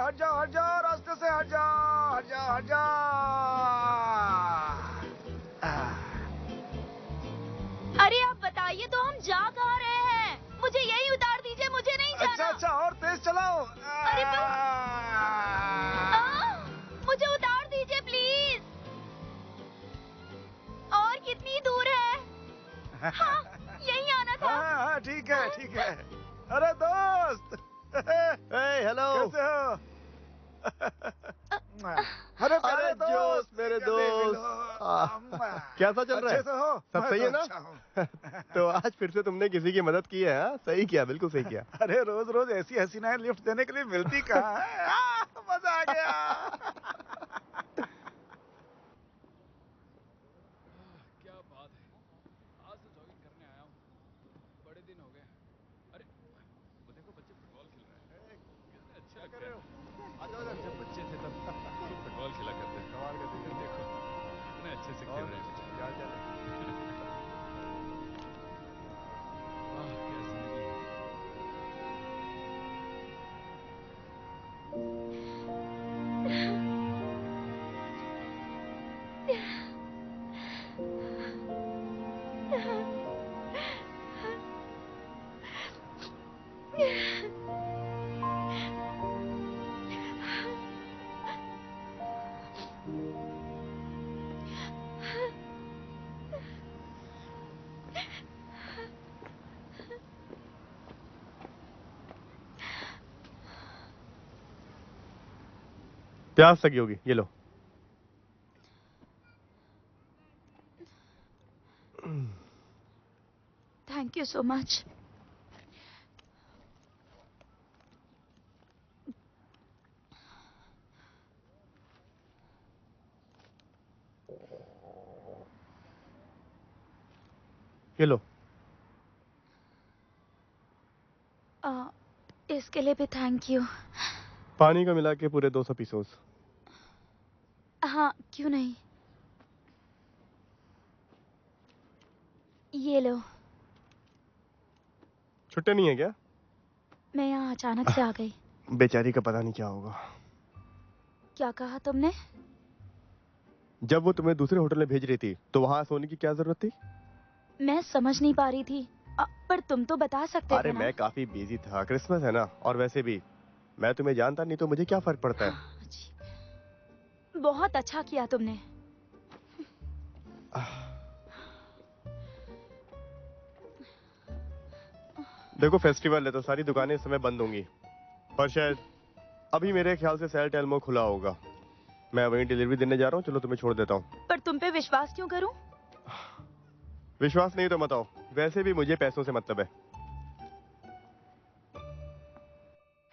हट जाओ, रास्ते से हट जाओ, हट जाओ, हट जाओ। अरे आप बताइए तो हम जा कहाँ रहे हैं? मुझे यही उतार दीजिए, मुझे नहीं जाना। अच्छा और तेज चलाओ। अरे मुझे उतार दीजिए प्लीज। और कितनी दूर है? हाँ, यही आना था। हाँ, ठीक है, ठीक है। अरे दोस्त। हेलो। कैसे हो? अरे अरे दोस्त, मेरे दोस्त। कैसा चल रहा है? अच्छे से हो? सब सही है ना? अच्छा हूँ। तो आज फिर से तुमने किसी की मदद की है? हाँ? सही किया, बिल्कुल सही किया। अरे रोज रोज ऐसी हसीनाएं लिफ्ट देने के लिए मिलती कहाँ है? मजा आ गया। क्या बात है, आज तो जॉगिंग करने आया हूँ, बड़े दिन हो गए। अरे वो देखो बच्चे फुटबॉल खेल रहे हैं, कितने अच्छे लग रहे हैं। जब बच्चे थे तब फुटबॉल खेला करते थे। कमाल का दिन है, देखो कितने अच्छे से खेल रहे हैं बच्चे। क्या चल रहा है? क्या जिंदगी है। प्यास लगी होगी, ये लो। Thank you so much. ये लो। इसके लिए भी थैंक यू। पानी का मिला के पूरे 200 पीसोस। हाँ, क्यों नहीं। ये लो। छुट्टे नहीं है क्या? मैं यहाँ अचानक से आ गई। बेचारी का पता नहीं क्या होगा। क्या कहा तुमने? जब वो तुम्हें दूसरे होटल में भेज रही थी तो वहां सोने की क्या जरूरत थी? मैं समझ नहीं पा रही थी। पर तुम तो बता सकते अरे थे ना। मैं काफी बिजी था, क्रिसमस है ना, और वैसे भी मैं तुम्हें जानता नहीं तो मुझे क्या फर्क पड़ता है। बहुत अच्छा किया तुमने। देखो फेस्टिवल है तो सारी दुकानें इस समय बंद होंगी, पर शायद अभी मेरे ख्याल से सेल टेल्मो खुला होगा। मैं वहीं डिलीवरी देने जा रहा हूँ, चलो तुम्हें छोड़ देता हूँ। पर तुम पे विश्वास क्यों करूं? विश्वास नहीं तो मत आओ, वैसे भी मुझे पैसों से मतलब है।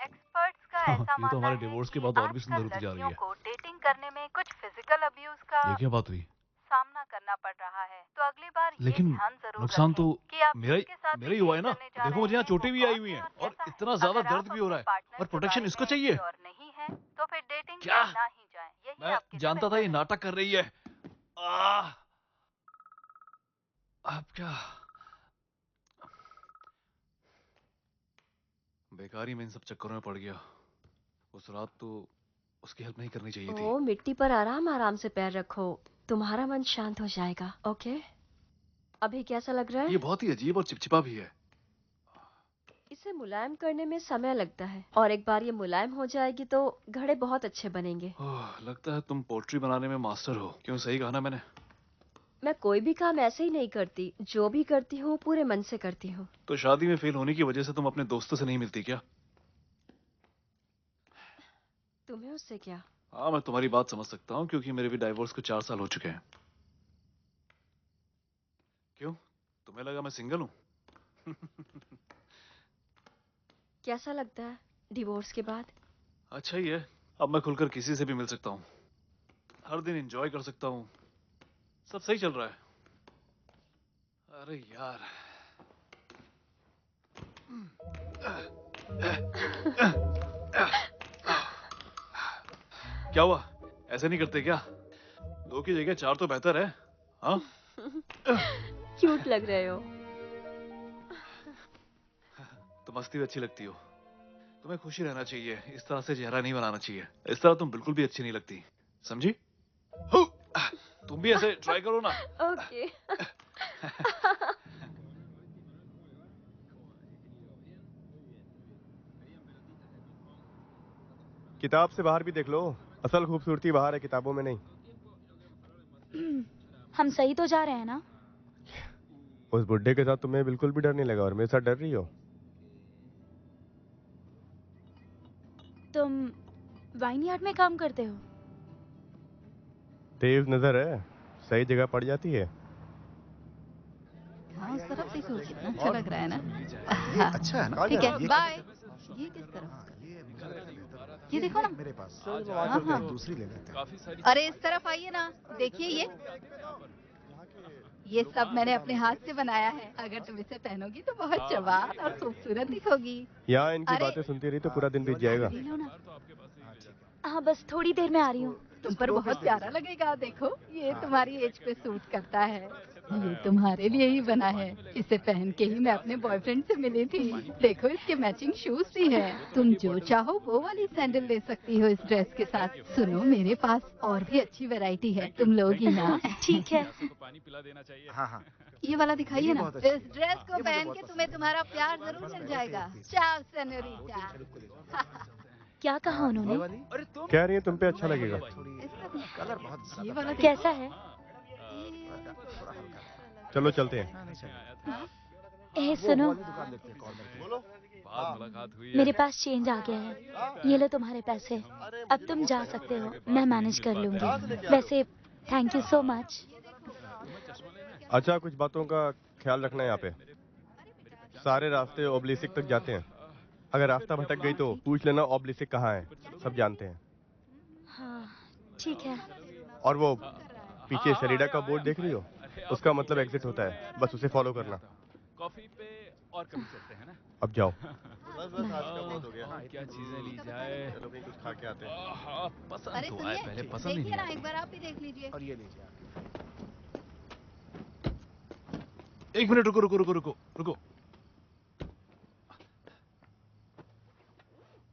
एक्सपर्ट्स का ऐसा ये तो मानना हमारे है डिवोर्स के कि बाद और भी सुंदर होती जा रही लड़कियों है। को डेटिंग करने में कुछ फिजिकल अब्यूज का ये क्या बात हुई? सामना करना पड़ रहा है। तो अगली बार लेकिन ये ध्यान जरूर नुकसान तो रखें कि आप जिसके साथ मेरा ही हुआ है ना। डेट करने जा देखो मुझे यहाँ रहे हैं, चोटें वो भी आई कौन हुई है हैं और और कैसा है। इतना ज्यादा अगर दर्द आप भी हो रहा अपने है, पार्टनर और के प्रोटेक्शन बारे इसको में चाहिए। श्योर नहीं है तो फिर डेटिंग क्या? पे ना ही जाएं। यही मैं आपके लिए जानता था ये नाटक कर रही है। अब क्या? बेकार ही मैं इन सब चक्करों में पड़ गया। उस रात तो उसकी हेल्प नहीं करनी चाहिए थी। ओ, मिट्टी पर आराम आराम से पैर रखो, तुम्हारा मन शांत हो जाएगा। ओके, अभी कैसा लग रहा है? ये बहुत ही अजीब और चिपचिपा भी है। इसे मुलायम करने में समय लगता है, और एक बार ये मुलायम हो जाएगी तो घड़े बहुत अच्छे बनेंगे। लगता है तुम पोट्री बनाने में मास्टर हो। क्यों, सही कहा ना मैंने? मैं कोई भी काम ऐसे ही नहीं करती, जो भी करती हूँ पूरे मन से करती हूँ। तो शादी में फेल होने की वजह से तुम अपने दोस्तों से नहीं मिलती क्या? तुम्हें उससे क्या? हाँ, मैं तुम्हारी बात समझ सकता हूँ क्योंकि मेरे भी डाइवोर्स को 4 साल हो चुके हैं। क्यों, तुम्हें लगा मैं सिंगल हूँ? कैसा लगता है डिवोर्स के बाद? अच्छा ही है, अब मैं खुलकर किसी से भी मिल सकता हूँ, हर दिन एंजॉय कर सकता हूँ, सब सही चल रहा है। अरे यार, क्या हुआ? ऐसे नहीं करते क्या? 2 की जगह 4 तो बेहतर है। हाँ? क्यूट लग रहे हो। तुम हंसती हुई अच्छी लगती हो। तुम्हें खुशी रहना चाहिए, इस तरह से चेहरा नहीं बनाना चाहिए। इस तरह तुम बिल्कुल भी अच्छी नहीं लगती, समझी? तुम भी ऐसे ट्राई करो ना। ओके। किताब से बाहर भी देख लो, असल खूबसूरती बाहर है, किताबों में नहीं। हम सही तो जा रहे हैं ना? उस बुड्ढे के साथ तुम्हें बिल्कुल भी डर नहीं लगा और मेरे साथ डर रही हो। तुम वाइन यार्ड में काम करते हो? तेज नजर है, सही जगह पड़ जाती है। हाँ, उस तरफ देखो, कितना अच्छा लग रहा है ना? हाँ, अच्छा है ना? ठीक है, ये बाय। ये किस तरफ? ये देखो ना। मेरे पास हाँ, हाँ। दूसरी ले लेते हैं। अरे इस तरफ आइए ना, देखिए ये सब मैंने अपने हाथ से बनाया है। अगर तुम इसे पहनोगी तो बहुत जवान और खूबसूरत दिखोगी। यहाँ इनकी अरे, बातें सुनती रही तो पूरा दिन बीत जाएगा। ले लो ना। हाँ, बस थोड़ी देर में आ रही हूँ। तुम पर बहुत प्यारा लगेगा। देखो, ये तुम्हारी एज पे सूट करता है। ये तुम्हारे लिए ही बना है। इसे पहन के ही मैं अपने बॉयफ्रेंड से मिली थी। देखो, इसके मैचिंग शूज भी हैं। तुम जो चाहो वो वाली सैंडल ले सकती हो इस ड्रेस के साथ। सुनो, मेरे पास और भी अच्छी वैरायटी है, तुम लोगी ना? ठीक है। हाँ हाँ, ये वाला दिखाइए ना। बहुत अच्छा। इस ड्रेस को पहन के तुम्हें तुम्हारा प्यार जरूर मिल जाएगा। चाओ सेनोरिटा। क्या कहा उन्होंने? कह रही है तुम पे अच्छा लगेगा। कलर बहुत ये वाला कैसा है? चलो चलते हैं। ए सुनो, मेरे पास चेंज आ गया है। ये लो तुम्हारे पैसे। अब तुम जा सकते हो, मैं मैनेज कर लूंगी। वैसे थैंक यू सो मच। अच्छा, कुछ बातों का ख्याल रखना है यहाँ पे। सारे रास्ते ओब्लिसिक तक जाते हैं। अगर रास्ता भटक गई तो पूछ लेना ओब्लिसिक कहाँ है, सब जानते हैं। हाँ, ठीक है। और वो पीछे शरीडा का बोर्ड देख रही हो, उसका मतलब एग्जिट होता है, बस उसे फॉलो करना। कॉफी पे और कभी चलते हैं ना? अब जाओ। बस आज का बहुत हो गया। क्या चीजें ली जाए? चलो कहीं कुछ खा के आते हैं। पसंद अरे तो आए, सुनिए, पहले पसंद ही देखिए ना, नहीं एक बार आप भी देख लीजिए। और ये लीजिए। एक मिनट रुको रुको रुको रुको रुको।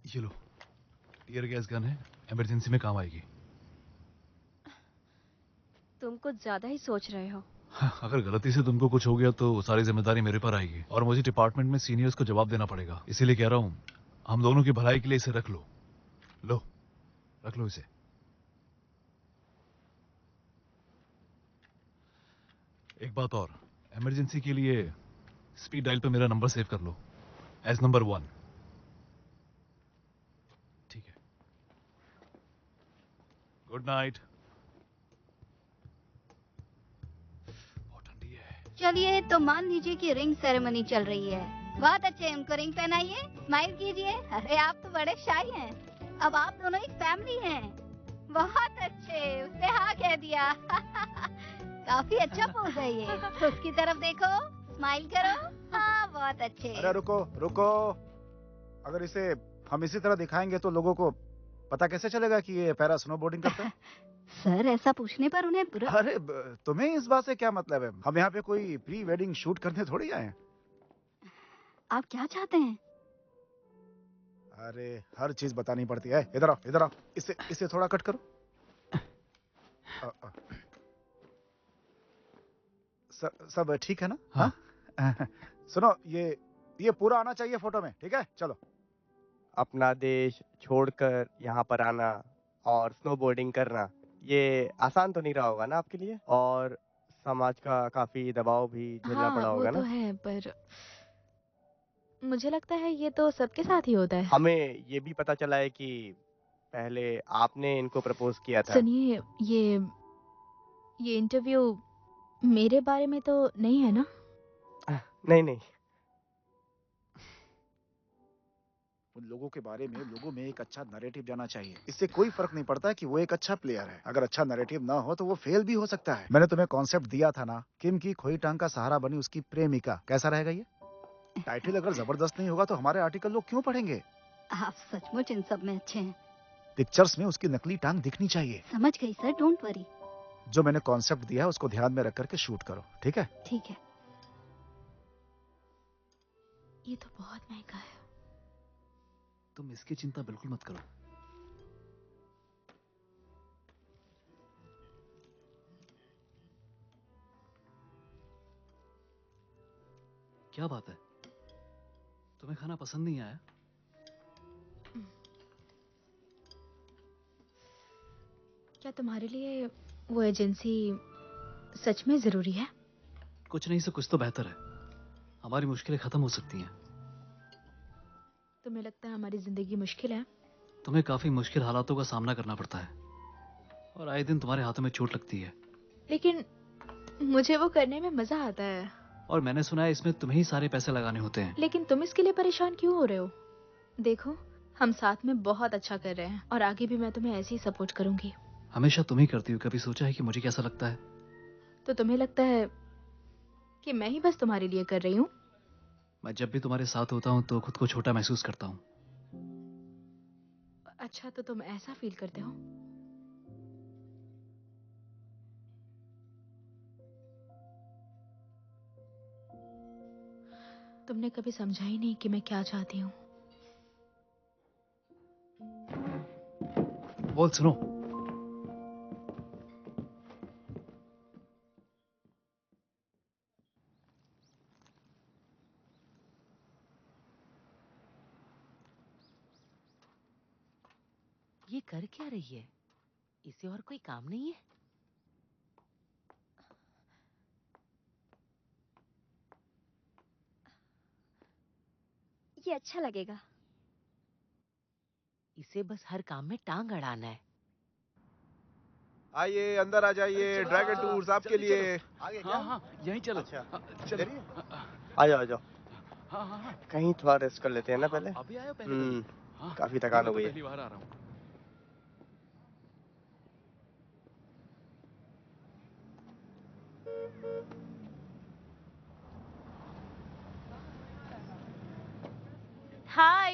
ये लो, टीयर गैस गन है, इमरजेंसी में काम आएगी। तुम कुछ ज्यादा ही सोच रहे हो। अगर गलती से तुमको कुछ हो गया तो सारी जिम्मेदारी मेरे पर आएगी और मुझे डिपार्टमेंट में सीनियर्स को जवाब देना पड़ेगा। इसीलिए कह रहा हूँ, हम दोनों की भलाई के लिए इसे रख लो। लो, रख लो इसे। एक बात और, इमरजेंसी के लिए स्पीड डायल पे मेरा नंबर सेव कर लो एज नंबर 1। ठीक है, गुड नाइट। चलिए, तो मान लीजिए कि रिंग सेरेमनी चल रही है। बहुत अच्छे, उनको रिंग पहनाइए, स्माइल कीजिए। अरे आप तो बड़े शाई हैं। अब आप दोनों एक फैमिली हैं। बहुत अच्छे, उसने हाँ कह दिया। काफी अच्छा पोज है ये। उसकी तरफ देखो, स्माइल करो। हाँ, बहुत अच्छे। अरे रुको रुको, अगर इसे हम इसी तरह दिखाएंगे तो लोगों को पता कैसे चलेगा कि ये पैरा स्नोबोर्डिंग करता है? सर, ऐसा पूछने पर उन्हें बुरा। अरे तुम्हें इस बात से क्या मतलब है? हम यहाँ पे कोई प्री वेडिंग शूट करने थोड़ी आए हैं। आप क्या चाहते हैं? अरे हर चीज बतानी पड़ती है। इधर आओ, इधर आओ। इसे थोड़ा कट करो। सब ठीक है ना? हाँ। सुनो, ये पूरा आना चाहिए फोटो में, ठीक है? चलो। अपना देश छोड़कर यहाँ पर आना और स्नोबोर्डिंग करना, ये आसान तो नहीं रहा होगा ना आपके लिए, और समाज का काफी दबाव भी झेलना पड़ा होगा ना? वो तो है, पर मुझे लगता है ये तो सबके साथ ही होता है। हमें ये भी पता चला है कि पहले आपने इनको प्रपोज किया था। सुनिए, ये इंटरव्यू मेरे बारे में तो नहीं है ना? नहीं नहीं, उन लोगों के बारे में लोगों में एक अच्छा नैरेटिव जाना चाहिए। इससे कोई फर्क नहीं पड़ता कि वो एक अच्छा प्लेयर है। अगर अच्छा नैरेटिव ना हो तो वो फेल भी हो सकता है। मैंने तुम्हें कॉन्सेप्ट दिया था ना, किम की खोई टांग का सहारा बनी उसकी प्रेमिका। कैसा रहेगा ये टाइटल? अगर जबरदस्त नहीं होगा तो हमारे आर्टिकल लोग क्यों पढ़ेंगे? आप सचमुच इन सब में अच्छे हैं। पिक्चर्स में उसकी नकली टांग दिखनी चाहिए। समझ गई सर, डोंट वरी। जो मैंने कॉन्सेप्ट दिया है उसको ध्यान में रख करके शूट करो, ठीक है? ठीक है। ये तो बहुत महंगा है। तुम इसकी चिंता बिल्कुल मत करो। क्या बात है, तुम्हें खाना पसंद नहीं आया? क्या तुम्हारे लिए वो एजेंसी सच में जरूरी है? कुछ नहीं से कुछ तो बेहतर है। हमारी मुश्किलें खत्म हो सकती हैं। तुम्हें लगता है हमारी जिंदगी मुश्किल है? तुम्हें काफी मुश्किल हालातों का सामना करना पड़ता है और आए दिन तुम्हारे हाथों में चोट लगती है। लेकिन मुझे वो करने में मजा आता है। और मैंने सुना है इसमें तुम्हें ही सारे पैसे लगाने होते हैं। लेकिन तुम इसके लिए परेशान क्यों हो रहे हो? देखो, हम साथ में बहुत अच्छा कर रहे हैं और आगे भी मैं तुम्हें ऐसे ही सपोर्ट करूंगी। हमेशा तुम ही करती हो, कभी सोचा है कि मुझे कैसा लगता है? तो तुम्हें लगता है कि मैं ही बस तुम्हारे लिए कर रही हूँ? मैं जब भी तुम्हारे साथ होता हूँ तो खुद को छोटा महसूस करता हूँ। अच्छा, तो तुम ऐसा फील करते हो? तुमने कभी समझा ही नहीं कि मैं क्या चाहती हूँ। बोल, सुनो। ये कर क्या रही है? इसे और कोई काम नहीं है? ये अच्छा लगेगा। इसे बस हर काम में टांग अड़ाना है। आइए अंदर आ जाइए, ड्रैगन टूर्स आपके लिए। आगे हाँ हाँ यहीं चलो। अच्छा। चलो। आ जाओ आ जाओ। हाँ हाँ हाँ। कहीं थोड़ा रेस्ट कर लेते हैं ना पहले। अभी आयो पहले कभी? हाँ, काफी थकान हो गई है। पहली बार आ रहा हूँ। हाय।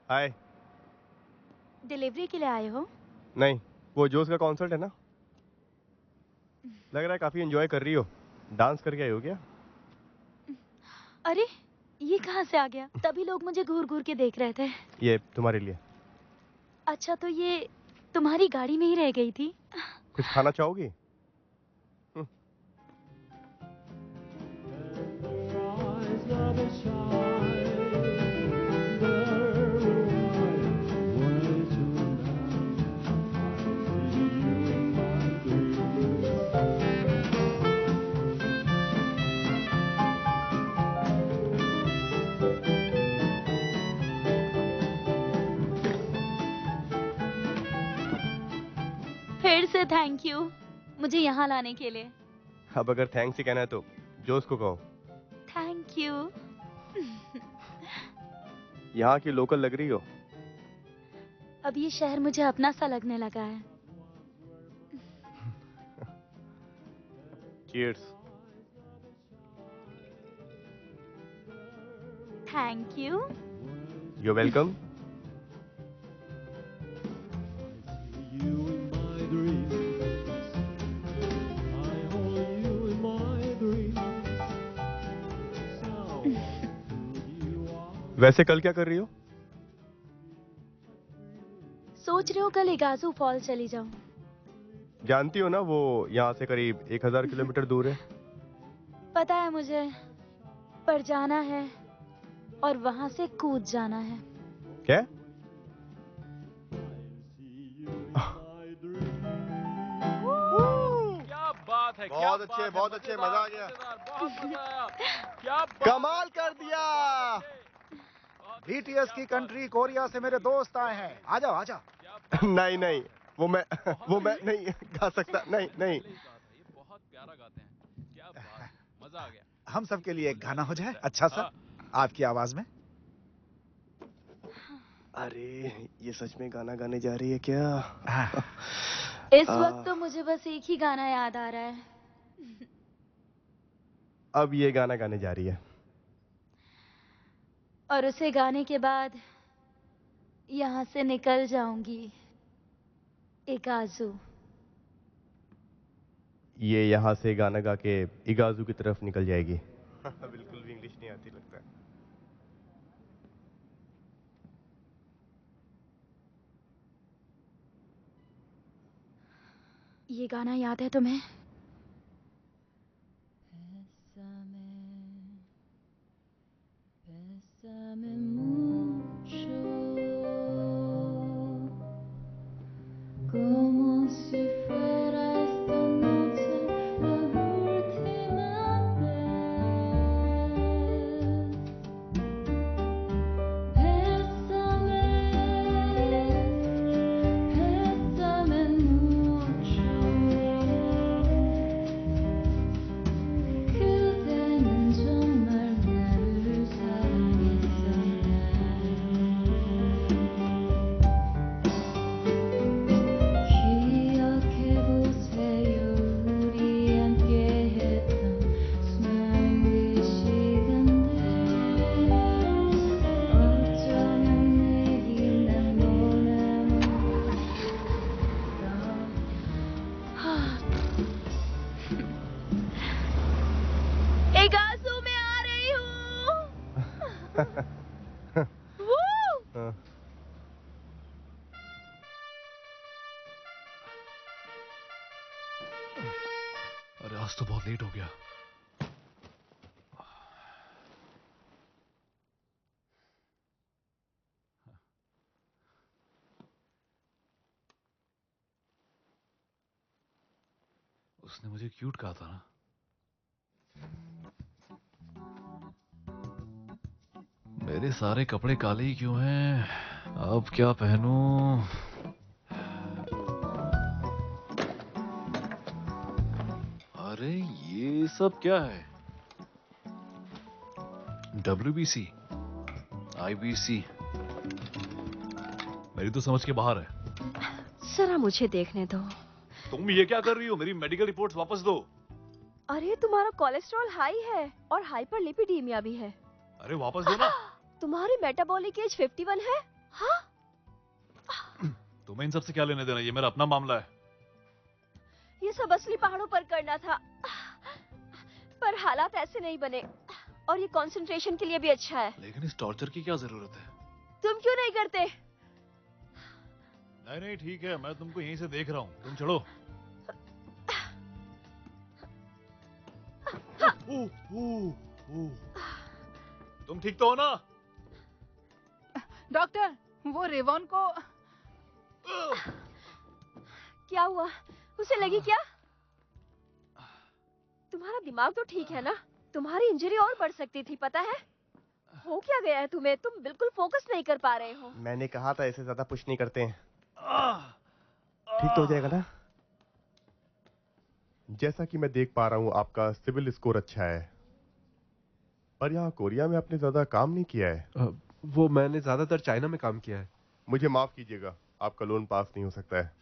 हाय। डिलीवरी के लिए आए हो? नहीं, वो जोश का कॉन्सर्ट है ना, लग रहा है काफी एंजॉय कर रही हो। डांस करके आई हो क्या? अरे, ये कहाँ से आ गया? तभी लोग मुझे घूर घूर के देख रहे थे। ये तुम्हारे लिए। अच्छा, तो ये तुम्हारी गाड़ी में ही रह गई थी? कुछ खाना चाहोगी? फिर से थैंक यू मुझे यहाँ लाने के लिए। अब अगर थैंक्स ही कहना है तो जोश को कहो। Thank you. यहाँ की लोकल लग रही हो। अब ये शहर मुझे अपना सा लगने लगा है। Cheers. Thank you. You welcome. वैसे कल क्या कर रही हो? सोच रही हूँ कल इगाजू फॉल चली जाऊं। जानती हो ना वो यहाँ से करीब 1000 किलोमीटर दूर है। पता है मुझे, पर जाना है और वहां से कूद जाना है। क्या? क्या बात है, बहुत अच्छे, बहुत अच्छे, मजा आ गया। बहुत मजा आया। क्या कमाल कर दिया। बीटीएस की कंट्री कोरिया से मेरे दोस्त आए हैं। आ जाओ आ जाओ। नहीं नहीं, वो मैं नहीं गा सकता। नहीं नहीं। बहुत प्यारा गाते हैं। क्या बात, मजा आ गया। हम सबके लिए एक गाना हो जाए अच्छा सा, आपकी आवाज में। अरे ये सच में गाना गाने जा रही है क्या? इस वक्त तो मुझे बस एक ही गाना याद आ रहा है। अब ये गाना गाने जा रही है। और उसे गाने के बाद यहाँ से निकल जाऊंगी। इगाजू। ये यहाँ से गाना गा के इगाजू की तरफ निकल जाएगी। बिल्कुल भी इंग्लिश नहीं आती लगता है। ये गाना याद है तुम्हें? Como si fuera esta noche la última vez. Bésame, bésame mucho. 그대는 정말 나를 사랑했었네. 기억해보세요 우리 함께했던 수많은 그 시간들 어쩌면 내게 난 보내는 इगाजू में आ रही हूँ। हाँ। अरे आज तो बहुत लेट हो गया। उसने मुझे क्यूट कहा था ना। मेरे सारे कपड़े काले ही क्यों हैं? अब क्या पहनूं? अरे ये सब क्या है? WBC, IBC, मेरी तो समझ के बाहर है। जरा मुझे देखने दो। तुम ये क्या कर रही हो? मेरी मेडिकल रिपोर्ट्स वापस दो। अरे तुम्हारा कोलेस्ट्रॉल हाई है और हाइपरलिपिडीमिया भी है। अरे वापस दो ना। तुम्हारी मेटाबॉलिक एज 51 है। हाँ? तुम्हें इन सब से क्या लेने देना? ये मेरा अपना मामला है। ये सब असली पहाड़ों पर करना था, पर हालात ऐसे नहीं बने और ये कंसंट्रेशन के लिए भी अच्छा है। लेकिन इस टॉर्चर की क्या जरूरत है? तुम क्यों नहीं करते? नहीं नहीं ठीक है, मैं तुमको यहीं से देख रहा हूँ, तुम चढ़ो। तुम ठीक तो हो ना? डॉक्टर, वो रेवॉन को क्या हुआ? उसे लगी क्या? तुम्हारा दिमाग तो ठीक है ना? तुम्हारी इंजरी और बढ़ सकती थी, पता है? हो क्या गया है तुम्हें? तुम बिल्कुल फोकस नहीं कर पा रहे हो। मैंने कहा था ऐसे ज्यादा पुश नहीं करते हैं। ठीक तो हो जाएगा ना? जैसा कि मैं देख पा रहा हूँ आपका सिविल स्कोर अच्छा है, पर यहाँ कोरिया में आपने ज्यादा काम नहीं किया है। वो मैंने ज्यादातर चाइना में काम किया है। मुझे माफ कीजिएगा, आपका लोन पास नहीं हो सकता है।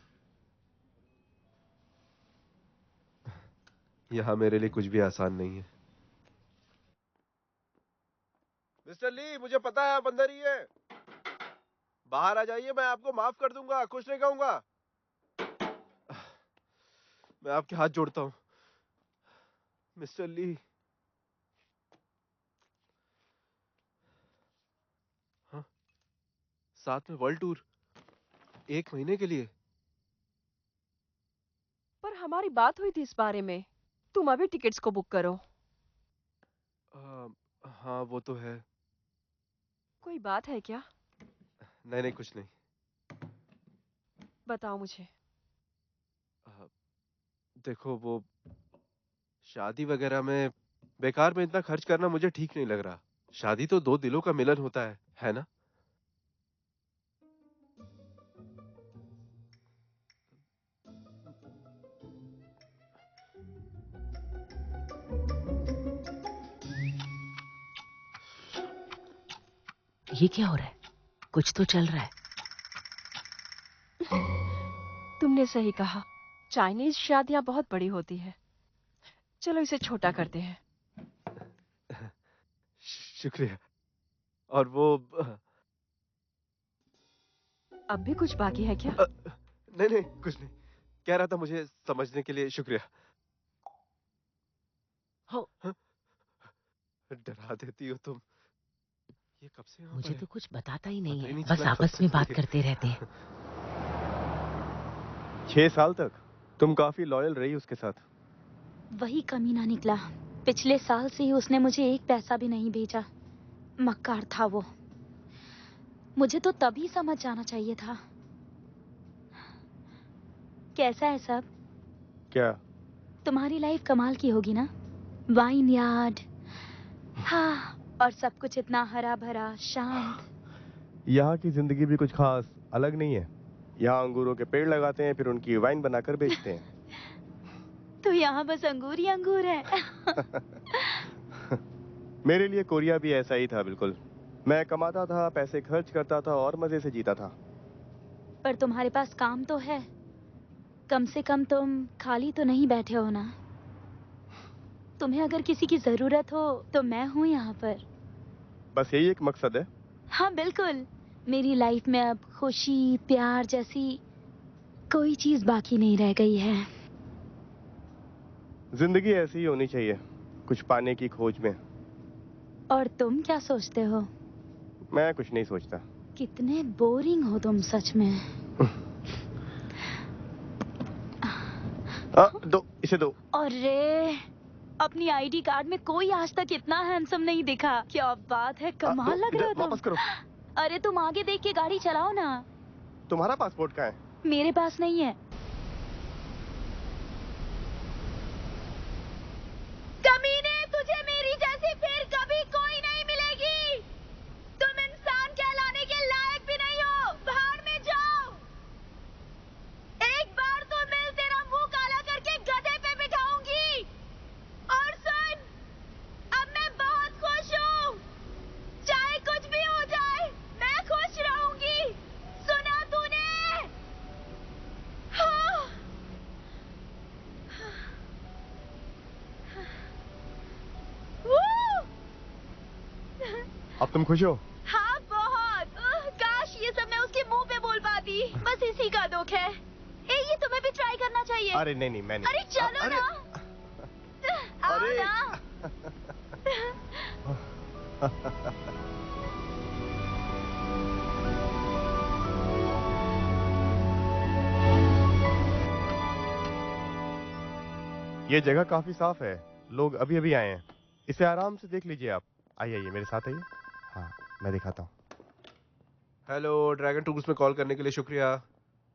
यहाँ मेरे लिए कुछ भी आसान नहीं है। मिस्टर ली, मुझे पता है आप अंदर ही है। बाहर आ जाइए, मैं आपको माफ कर दूंगा, कुछ नहीं कहूंगा। मैं आपके हाथ जोड़ता हूँ मिस्टर ली। हाँ, साथ में वर्ल्ड टूर 1 महीने के लिए। पर हमारी बात हुई थी इस बारे में। तुम अभी टिकट्स को बुक करो। हाँ वो तो है। कोई बात है क्या? नहीं नहीं कुछ नहीं। बताओ मुझे। देखो वो शादी वगैरह में बेकार में इतना खर्च करना मुझे ठीक नहीं लग रहा। शादी तो 2 दिलों का मिलन होता है ना? ये क्या हो रहा है? कुछ तो चल रहा है। तुमने सही कहा, चाइनीज शादियां बहुत बड़ी होती है। चलो इसे छोटा करते हैं। शुक्रिया। और वो अब भी कुछ बाकी है क्या? नहीं नहीं कुछ नहीं। कह रहा था मुझे समझने के लिए शुक्रिया। हो डरा देती हो तुम। ये कब से यहाँ मुझे पर है? तो कुछ बताता ही नहीं पता ही है, नहीं बस चला आपस कब में से बात ये। करते रहते हैं। 6 साल तक तुम काफी लॉयल रही उसके साथ। वही कमीना निकला। पिछले साल से ही उसने मुझे एक पैसा भी नहीं भेजा। मक्कार था वो। मुझे तो तभी समझ जाना चाहिए था। कैसा है सब? क्या? तुम्हारी लाइफ कमाल की होगी ना? वाइन यार्ड, हाँ, और सब कुछ इतना हरा भरा, शांत। यहाँ की जिंदगी भी कुछ खास अलग नहीं है। यहाँ अंगूरों के पेड़ लगाते हैं, फिर उनकी वाइन बनाकर बेचते हैं। तो यहाँ बस अंगूर ही अंगूर है। मेरे लिए कोरिया भी ऐसा ही था बिल्कुल। मैं कमाता था, पैसे खर्च करता था और मजे से जीता था। पर तुम्हारे पास काम तो है। कम से कम तुम खाली तो नहीं बैठे हो ना? तुम्हें अगर किसी की जरूरत हो तो मैं हूँ यहाँ पर। बस यही एक मकसद है। हाँ बिल्कुल। मेरी लाइफ में अब खुशी, प्यार जैसी कोई चीज बाकी नहीं रह गई है। जिंदगी ऐसी ही होनी चाहिए, कुछ पाने की खोज में। और तुम क्या सोचते हो? मैं कुछ नहीं सोचता। कितने बोरिंग हो तुम सच में। दो, इसे दो। अरे, अपनी आईडी कार्ड में कोई आज तक इतना हैंडसम नहीं दिखा। क्या बात है, कमाल लग रहे हो तुम। वापस करो। अरे तुम आगे देख के गाड़ी चलाओ ना। तुम्हारा पासपोर्ट कहाँ है? मेरे पास नहीं है। कमीने, तुझे मेरी जैसी फिर कभी कोई नहीं मिलेगी। तुम इंसान कहलाने के लायक भी नहीं हो। बाहर में जाओ। एक बार तो मिल, तेरा मुंह काला करके गधे पे बिठाऊंगी। और सुन, अब मैं बहुत खुश हूँ। चाहे कुछ भी हो जाए, मैं खुश रहूंगी। सुना तूने? हाँ। अब तुम खुश हो? हाँ बहुत। काश ये सब मैं उसके मुंह पे बोल पाती। बस इसी का दुख है। ये तुम्हें भी ट्राई करना चाहिए। अरे नहीं नहीं, मैं नहीं। अरे चलो ना। आओ अरे। ना। ये जगह काफी साफ है, लोग अभी अभी आए हैं। इसे आराम से देख लीजिए आप। आइए मेरे साथ आइए। हाँ, मैं दिखाता हूँ। हेलो, ड्रैगन टूर्स में कॉल करने के लिए शुक्रिया।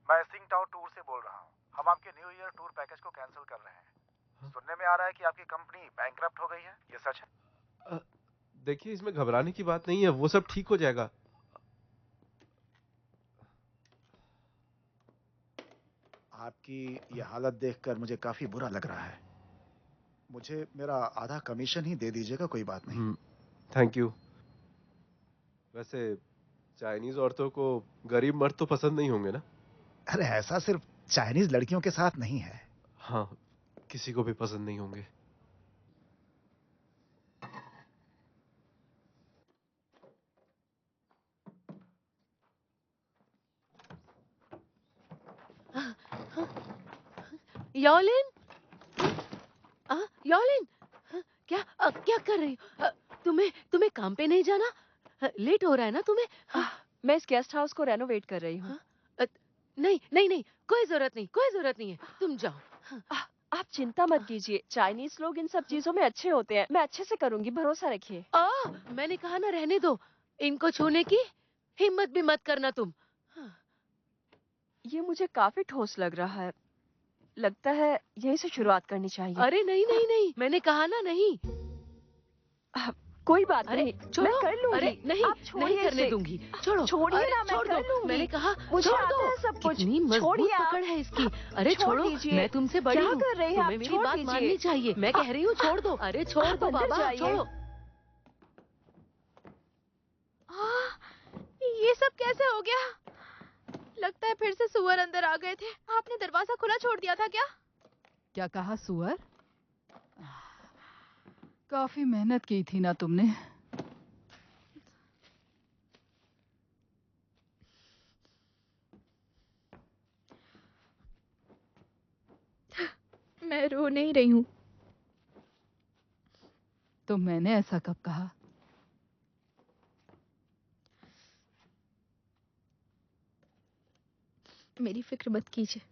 मैं सिंग टाउ टूर से बोल रहा हूँ। हम आपके न्यू ईयर टूर पैकेज को कैंसिल कर रहे हैं। सुनने में आ रहा है कि आपकी कंपनी बैंकरप्ट हो गई है। ये सच है? देखिए, इसमें घबराने की बात नहीं है, वो सब ठीक हो जाएगा। आपकी ये हालत देखकर मुझे काफी बुरा लग रहा है। मुझे मेरा आधा कमीशन ही दे दीजिएगा, कोई बात नहीं। Thank you. वैसे चाइनीज औरतों को गरीब मर्द तो पसंद नहीं होंगे ना? अरे ऐसा सिर्फ चाइनीज लड़कियों के साथ नहीं है। हाँ, किसी को भी पसंद नहीं होंगे। यॉलिन, यॉलिन, क्या कर रही हो? तुम्हें काम पे नहीं जाना? लेट हो रहा है ना तुम्हें? मैं इस गेस्ट हाउस को रेनोवेट कर रही हूँ। नहीं, कोई जरूरत नहीं है, तुम जाओ। आप चिंता मत कीजिए, चाइनीज लोग इन सब चीजों में अच्छे होते हैं। मैं अच्छे से करूंगी, भरोसा रखिए। मैंने कहा ना, रहने दो। इनको छूने की हिम्मत भी मत करना तुम। ये मुझे काफी ठोस लग रहा है। लगता है यहीं से शुरुआत करनी चाहिए। अरे नहीं, मैंने कहा ना नहीं। कोई बात नहीं, छोड़ो। मैं कर लूंगी। अरे नहीं, आप नहीं करने इसे। दूंगी। छोड़ो, छोड़िए अरे ना, मैं छोड़ कर दो। लूंगी। मैंने कहा मुझे छोड़ आता दो। है सब कुछ। कितनी मजबूत छोड़िए आप। पकड़ है इसकी। अरे छोड़ छोड़ो, दीजिए। मैं तुमसे बड़ी क्या हूँ। कर रहे हैं आप? तुम्हें मेरी छोड़ बात दीजिए। माननी चाहिए। मैं कह रही हूँ छोड़ दो। अरे छोड़ आप दो अंदर बाबा, जाइए। छोड़ो। ये सब कैसे हो गया? लगता है फिर से सुअर अंदर आ गए थे। आपने दरवाजा खुला छोड़ दिया था क्या? क्या कहा, सुअर? काफी मेहनत की थी ना तुमने। मैं रो नहीं रही हूँ। तो मैंने ऐसा कब कहा? मेरी फिक्र मत कीजिए,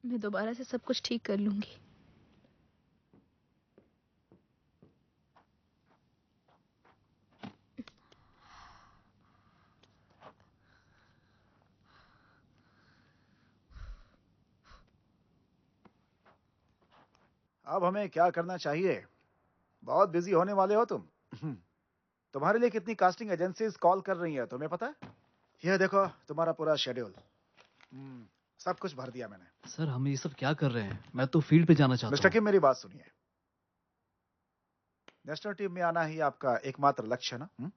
मैं दोबारा से सब कुछ ठीक कर लूंगी। अब हमें क्या करना चाहिए? बहुत बिजी होने वाले हो तुम। तुम्हारे लिए कितनी कास्टिंग एजेंसीज कॉल कर रही हैं, तुम्हें पता है? यह देखो तुम्हारा पूरा शेड्यूल। सब कुछ भर दिया मैंने। सर हम ये सब क्या कर रहे हैं? मैं तो फील्ड पे जाना चाहता मिस्टर हूँ। किम, मेरी बात सुनिए। नेशनल टीम में आना ही आपका एकमात्र लक्ष्य है ना?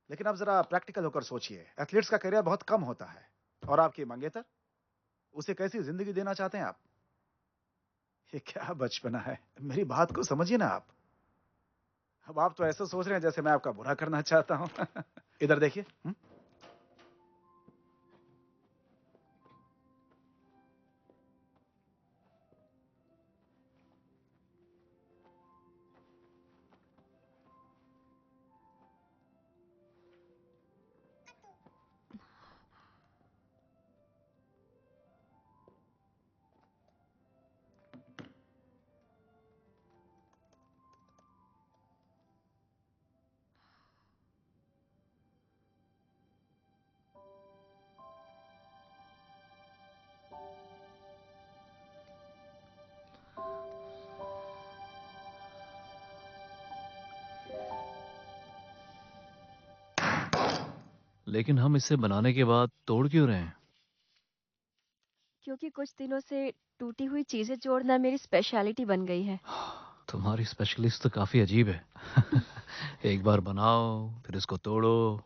लेकिन अब जरा प्रैक्टिकल होकर सोचिए। एथलीट्स का करियर बहुत कम होता है, और आपकी मंगेतर, उसे कैसी जिंदगी देना चाहते हैं आप? ये क्या बचपना है? मेरी बात को समझिए ना आप। अब आप तो ऐसा सोच रहे हैं जैसे मैं आपका बुरा करना चाहता हूं। इधर देखिए। लेकिन हम इसे बनाने के बाद तोड़ क्यों रहे हैं? क्योंकि कुछ दिनों से टूटी हुई चीजें जोड़ना मेरी स्पेशलिटी बन गई है। तुम्हारी स्पेशलिस्ट तो काफी अजीब है। एक बार बनाओ फिर इसको तोड़ो।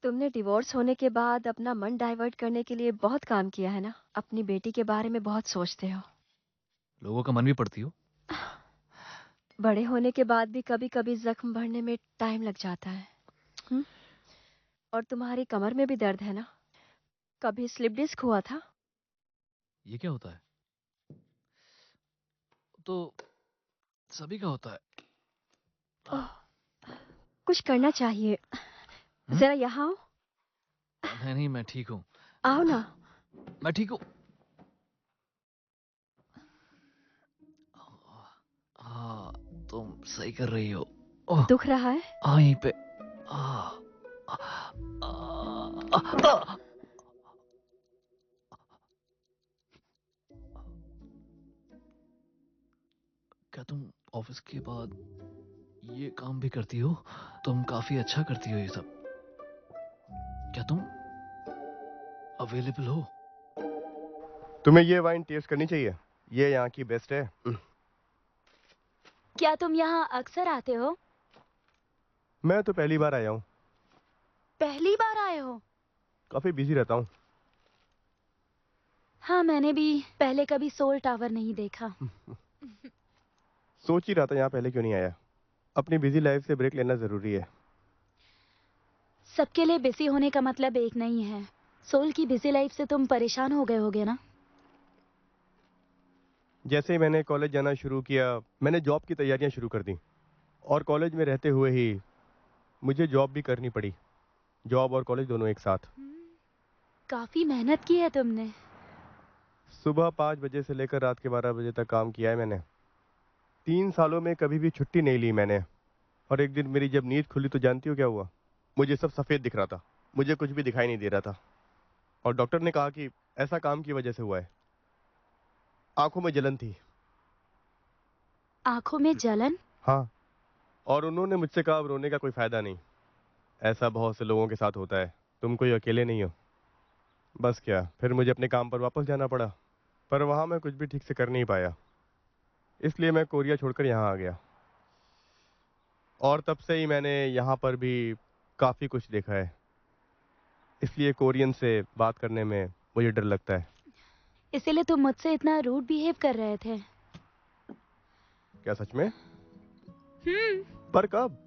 तुमने डिवोर्स होने के बाद अपना मन डाइवर्ट करने के लिए बहुत काम किया है ना? अपनी बेटी के बारे में बहुत सोचते हो। लोगों का मन भी पड़ती हो। बड़े होने के बाद भी कभी कभी जख्म भरने में टाइम लग जाता है। और तुम्हारी कमर में भी दर्द है ना? कभी स्लिप डिस्क हुआ था? ये क्या होता है? तो सभी का होता है। कुछ करना चाहिए। जरा यहाँ आओ। नहीं मैं ठीक हूँ। आओ ना। मैं ठीक हूँ। हाँ तुम सही कर रही हो। दुख रहा है? हाँ यहीं पे। क्या तुम ऑफिस के बाद ये काम भी करती हो? तुम काफी अच्छा करती हो ये सब। क्या तुम अवेलेबल हो? तुम्हें ये वाइन टेस्ट करनी चाहिए, ये यहाँ की बेस्ट है। क्या तुम यहाँ अक्सर आते हो? मैं तो पहली बार आया हूँ। पहली बार आए हो? काफी बिजी रहता हूँ। हाँ मैंने भी पहले कभी सोल टावर नहीं देखा। सोच ही रहा था यहाँ पहले क्यों नहीं आया। अपनी बिजी लाइफ से ब्रेक लेना जरूरी है। सबके लिए बिजी होने का मतलब एक नहीं है। सोल की बिजी लाइफ से तुम परेशान हो गए होगे ना? जैसे ही मैंने कॉलेज जाना शुरू किया, मैंने जॉब की तैयारियां शुरू कर दी, और कॉलेज में रहते हुए ही मुझे जॉब भी करनी पड़ी। जॉब और कॉलेज दोनों एक साथ। काफी मेहनत की है तुमने। सुबह 5 बजे से लेकर रात के 12 बजे तक काम किया है मैंने। 3 सालों में कभी भी छुट्टी नहीं ली मैंने। और एक दिन मेरी जब नींद खुली तो जानती हो क्या हुआ? मुझे सब सफेद दिख रहा था, मुझे कुछ भी दिखाई नहीं दे रहा था। और डॉक्टर ने कहा कि ऐसा काम की वजह से हुआ है। आंखों में जलन थी। आंखों में जलन? हाँ, और उन्होंने मुझसे कहा अब रोने का कोई फायदा नहीं, ऐसा बहुत से लोगों के साथ होता है, तुम कोई अकेले नहीं हो। बस क्या, फिर मुझे अपने काम पर वापस जाना पड़ा, पर वहां मैं कुछ भी ठीक से कर नहीं पाया, इसलिए मैं कोरिया छोड़कर यहाँ आ गया। और तब से ही मैंने यहाँ पर भी काफी कुछ देखा है, इसलिए कोरियन से बात करने में मुझे डर लगता है। इसीलिए तुम मुझसे इतना रूड बिहेव कर रहे थे? क्या सच में? पर कब?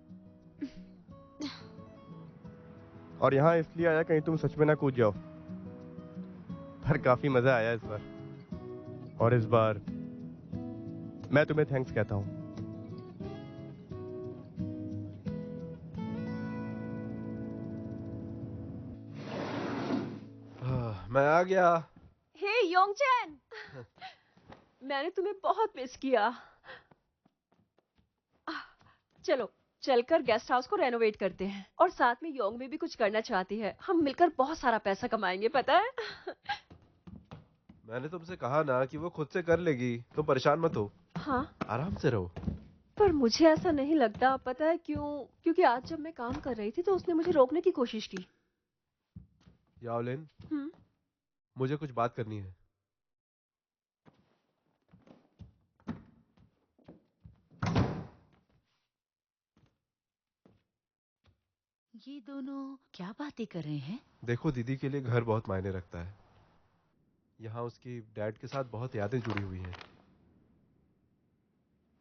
और यहाँ इसलिए आया कहीं तुम सच में ना कूद जाओ। पर काफी मजा आया इस बार। और इस बार मैं तुम्हें थैंक्स कहता हूँ। मैं आ गया। हे योंगचैन, मैंने तुम्हें बहुत मिस किया। चलो चलकर गेस्ट हाउस को रेनोवेट करते हैं और साथ में योंग में भी कुछ करना चाहती है। हम मिलकर बहुत सारा पैसा कमाएंगे, पता है? मैंने तुमसे कहा ना कि वो खुद से कर लेगी, तुम परेशान मत हो। हाँ, आराम से रहो। पर मुझे ऐसा नहीं लगता, पता है क्यों? क्योंकि आज जब मैं काम कर रही थी तो उसने मुझे रोकने की कोशिश की। याओलिन, मुझे कुछ बात करनी है। ये दोनों क्या बातें कर रहे हैं? देखो, दीदी के लिए घर बहुत मायने रखता है। यहाँ उसकी डैड के साथ बहुत यादें जुड़ी हुई हैं।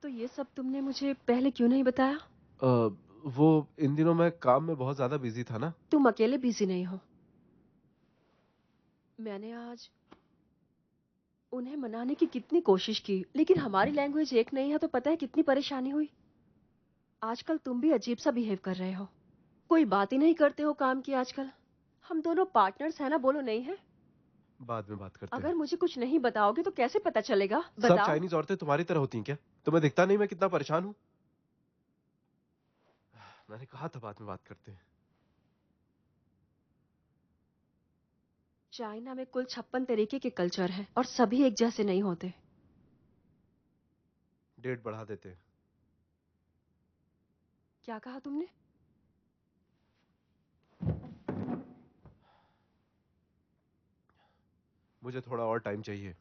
तो ये सब तुमने मुझे पहले क्यों नहीं बताया? वो इन दिनों मैं काम में बहुत ज्यादा बिजी था ना। तुम अकेले बिजी नहीं हो। मैंने आज उन्हें मनाने की कितनी कोशिश की, लेकिन हमारी लैंग्वेज एक नहीं है तो पता है कितनी परेशानी हुई। आजकल तुम भी अजीब सा बिहेव कर रहे हो, कोई बात ही नहीं करते हो काम की आजकल। हम दोनों पार्टनर्स हैं ना, बोलो नहीं है? बाद में बात करते हैं। अगर मुझे कुछ नहीं बताओगे तो कैसे पता चलेगा? सब बताओ। चाइनीज औरतें तुम्हारी तरह होती हैं क्या? तुम्हें दिखता नहीं मैं कितना परेशान हूँ? मैंने कहा था बाद में बात करते हैं। चाइना में कुल 56 तरीके के कल्चर हैं और सभी एक जैसे नहीं होते। डेट बढ़ा देते हैं। क्या कहा तुमने? मुझे थोड़ा और टाइम चाहिए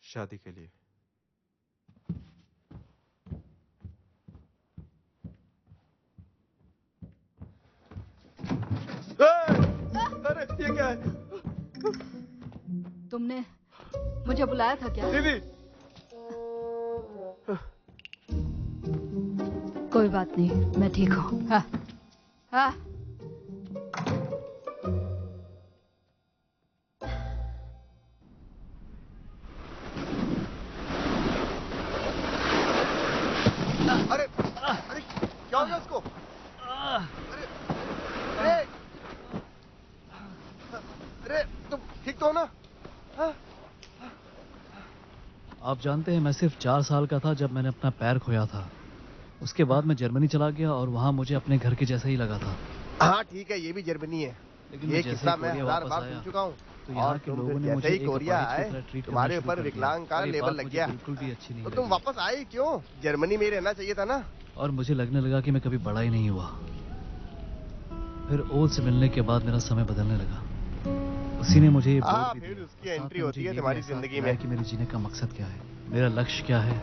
शादी के लिए। अरे ये क्या है? तुमने मुझे बुलाया था क्या? दीदी, कोई बात नहीं, मैं ठीक हूँ। हाँ हाँ। अरे अरे क्या हो गया उसको? अरे अरे अरे तुम ठीक तो हो ना? हाँ? आप जानते हैं, मैं सिर्फ 4 साल का था जब मैंने अपना पैर खोया था। उसके बाद मैं जर्मनी चला गया और वहाँ मुझे अपने घर के जैसा ही लगा था। हाँ ठीक है, ये भी जर्मनी है। लेकिन ये जैसे ही किस्सा मैं कोरिया 1000 वापस बार आया, सुन चुका हूँ। तो यहाँ और के तुम लोगों ने जैसे मुझे ही एक कोरिया अपाहिज की आए, तरह ट्रीट करना तुम्हारे शुरू ऊपर कर दिया। विकलांग का और ये लेबल बात लग मुझे गया। बिल्कुल भी अच्छी नहीं तो लगी। तुम वापस आए क्यों? जर्मनी में ही रहना चाहिए था ना। और मुझे लगने लगा कि मैं कभी बड़ा ही नहीं हुआ। फिर ओल से मिलने के बाद मेरा समय बदलने लगा। उसी ने मुझे ये बोध भी फिर दिया। उसकी साथ एंट्री में होती मुझे है ये भी तुम्हारी एहसास जिंदगी दिलाया में। कि मेरे जीने का मकसद क्या है, मेरा लक्ष्य क्या है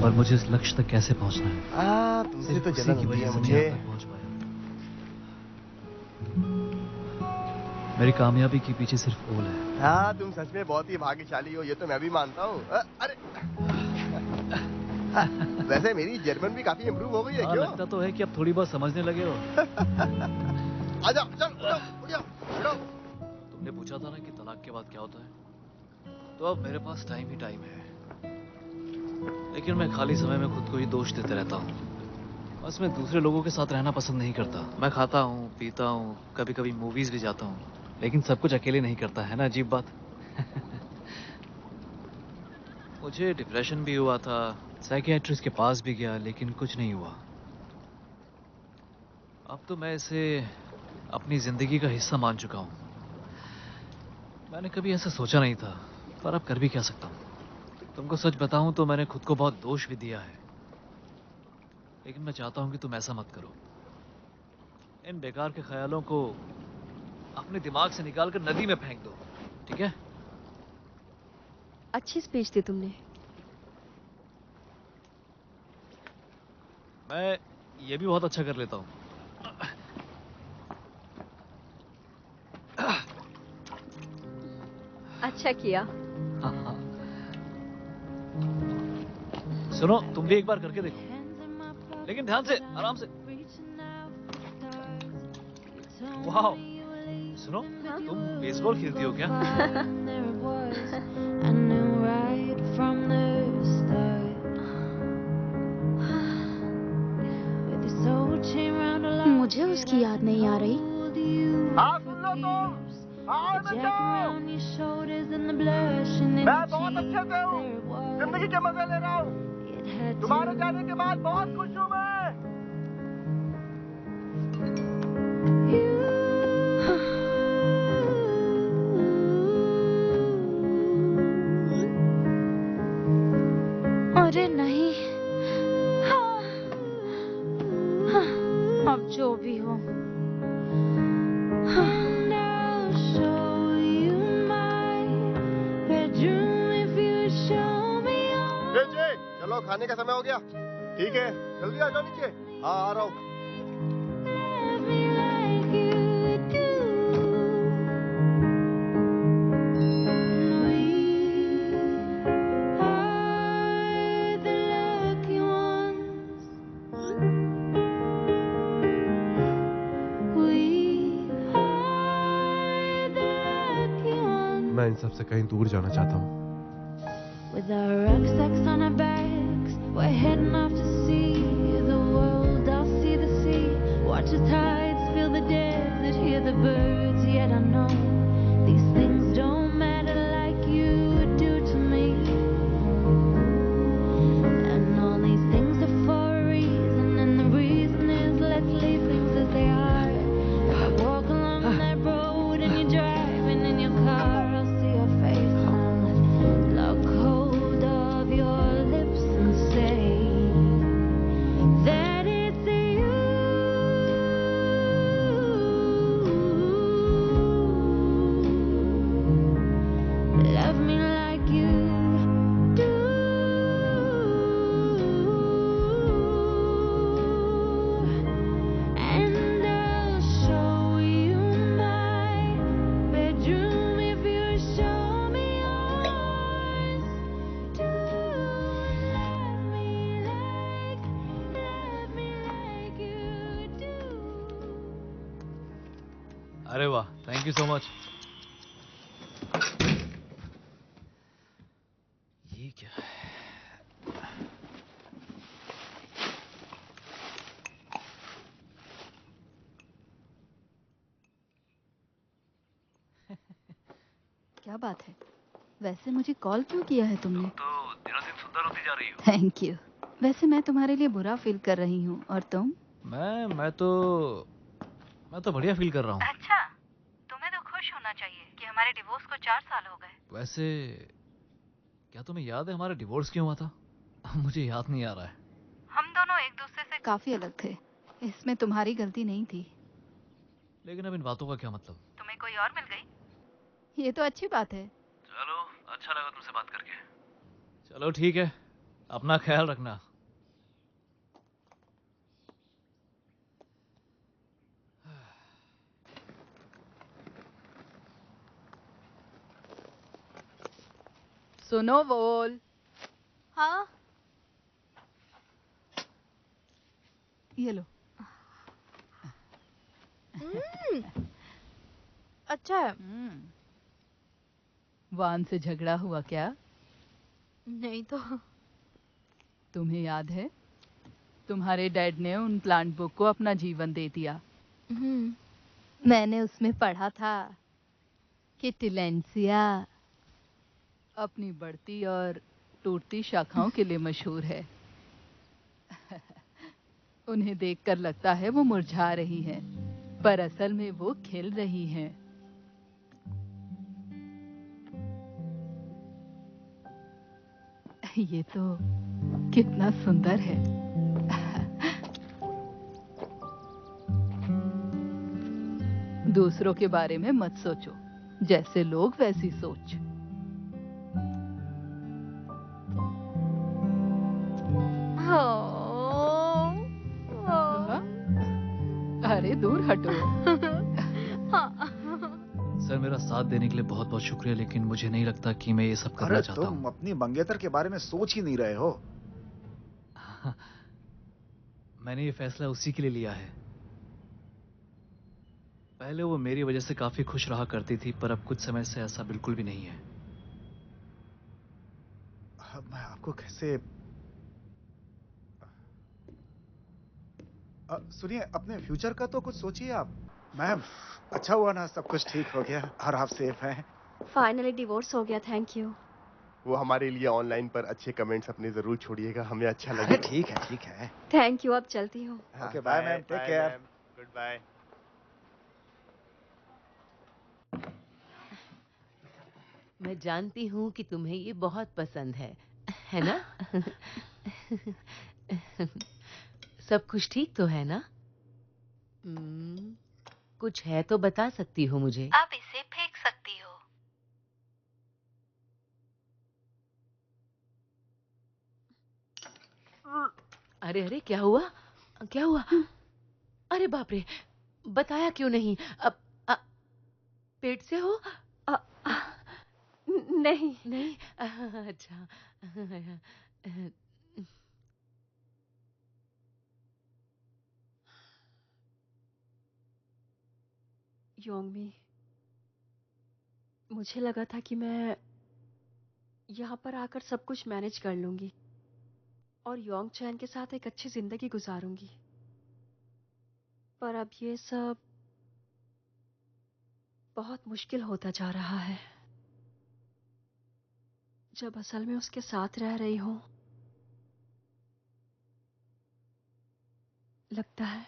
और मुझे इस लक्ष्य तक कैसे पहुंचना है। तुमसे सिर्फ तो उसी जलन की होती वजह है से मैं मुझे। यहाँ तक पहुंच पाया। मेरी कामयाबी के पीछे सिर्फ ओल है। हाँ तुम सच में बहुत ही भाग्यशाली हो, ये तो मैं भी मानता हूँ। अरे वैसे मेरी जर्मन भी काफी इम्प्रूव हो गई है। हाँ, क्यों? लगता तो है कि अब थोड़ी बहुत समझने लगे हो। आजा चल उठो। तुमने पूछा था ना कि तलाक के बाद क्या होता है, तो अब मेरे पास टाइम ही टाइम है। लेकिन मैं खाली समय में खुद को ही दोष देते रहता हूँ। बस मैं दूसरे लोगों के साथ रहना पसंद नहीं करता। मैं खाता हूँ, पीता हूँ, कभी कभी मूवीज भी जाता हूँ, लेकिन सब कुछ अकेले नहीं करता, है ना अजीब बात। मुझे डिप्रेशन भी हुआ था, साइकियाट्रिस्ट के पास भी गया, लेकिन कुछ नहीं हुआ। अब तो मैं इसे अपनी जिंदगी का हिस्सा मान चुका हूँ। मैंने कभी ऐसा सोचा नहीं था, पर अब कर भी क्या सकता हूँ। तुमको सच बताऊं तो मैंने खुद को बहुत दोष भी दिया है, लेकिन मैं चाहता हूं कि तुम ऐसा मत करो। इन बेकार के ख्यालों को अपने दिमाग से निकालकर नदी में फेंक दो, ठीक है? अच्छी स्पीच दी तुमने। मैं ये भी बहुत अच्छा कर लेता हूँ। अच्छा किया। सुनो, तुम भी एक बार करके देखो, लेकिन ध्यान से, आराम से। वाह, सुनो, तुम बेसबॉल खेलती हो क्या? was. I knew right from the start. With this whole chain round a lot. मुझे उसकी याद नहीं आ रही। हाँ सुन लो तुम, हाँ मैं बहुत अच्छे से हूँ, जिंदगी के मजे ले रहा हूँ। तुम्हारे जाने के बाद बहुत खुश हूँ मैं। अरे नहीं, अब जो भी हो। चलो खाने का समय हो गया। ठीक है, जल्दी आ जाओ नीचे। हाँ आ रहा हूँ। मैं इन सब से कहीं दूर जाना चाहता हूँ। With our rucksacks on our backs, we're heading off to see the world. I'll see the sea, watch the tides, feel the desert, hear the birds. Yet I know these things don't matter like you do to me. And all these things are for a reason, and the reason is let's leave things as they are. If I walk along that road and you're driving in your car, I'll see your face and look hold of your lips and say that it's you. Love me like you do. And I'll show you my bedroom if you show me yours. Do love me like you do. अरे वाह, thank you so much. ये क्या है? क्या बात है? वैसे मुझे कॉल क्यों किया है तुमने? तो दिनों दिन सुंदर होती जा रही हो। Thank you. वैसे मैं तुम्हारे लिए बुरा फील कर रही हूँ, और तुम? मैं तो बढ़िया फील कर रहा हूँ। अच्छा, तुम्हें तो खुश होना चाहिए कि हमारे डिवोर्स को 4 साल हो गए। वैसे क्या तुम्हें याद है हमारा डिवोर्स क्यों हुआ था? मुझे याद नहीं आ रहा है। हम दोनों एक दूसरे से काफी अलग थे, इसमें तुम्हारी गलती नहीं थी। लेकिन अब इन बातों का क्या मतलब? तुम्हें कोई और मिल गई? ये तो अच्छी बात है। चलो, अच्छा लगा तुमसे बात करके। चलो ठीक है, अपना ख्याल रखना। सुनो बोल। हाँ, ये लो। अच्छा है। वान से झगड़ा हुआ क्या? नहीं तो। तुम्हें याद है, तुम्हारे डैड ने उन प्लांट बुक को अपना जीवन दे दिया। मैंने उसमें पढ़ा था कि टिलेंसिया अपनी बढ़ती और टूटती शाखाओं के लिए मशहूर है। उन्हें देखकर लगता है वो मुरझा रही हैं, पर असल में वो खिल रही हैं। ये तो कितना सुंदर है। दूसरों के बारे में मत सोचो, जैसे लोग वैसी सोच। अरे दूर हटो। सर, मेरा साथ देने के लिए बहुत बहुत शुक्रिया, लेकिन मुझे नहीं लगता कि मैं ये सब करना चाहता हूँ। तुम अपनी मंगेतर के बारे में सोच ही नहीं रहे हो। मैंने ये फैसला उसी के लिए लिया है। पहले वो मेरी वजह से काफी खुश रहा करती थी, पर अब कुछ समय से ऐसा बिल्कुल भी नहीं है। मैं आपको कैसे सुनिए, अपने फ्यूचर का तो कुछ सोचिए आप। मैम, अच्छा हुआ ना सब कुछ ठीक हो गया और आप सेफ हैं। फाइनली डिवोर्स हो गया, थैंक यू। वो हमारे लिए ऑनलाइन पर अच्छे कमेंट्स अपने जरूर छोड़िएगा, हमें अच्छा अरे लगे। ठीक है ठीक है। थैंक यू, अब चलती हूँ। Okay bye ma'am, take care. Goodbye. मैं जानती हूँ कि तुम्हें ये बहुत पसंद है ना? सब कुछ ठीक तो है ना? कुछ है तो बता सकती हो मुझे। अब इसे फेंक सकती हो। अरे अरे, क्या हुआ? क्या हुआ? अरे बाप रे, बताया क्यों नहीं? पेट से हो? नहीं नहीं, अच्छा। योंगमी, मुझे लगा था कि मैं यहाँ पर आकर सब कुछ मैनेज कर लूंगी और योंग चैन के साथ एक अच्छी जिंदगी गुजारूंगी, पर अब ये सब बहुत मुश्किल होता जा रहा है। जब असल में उसके साथ रह रही हूँ, लगता है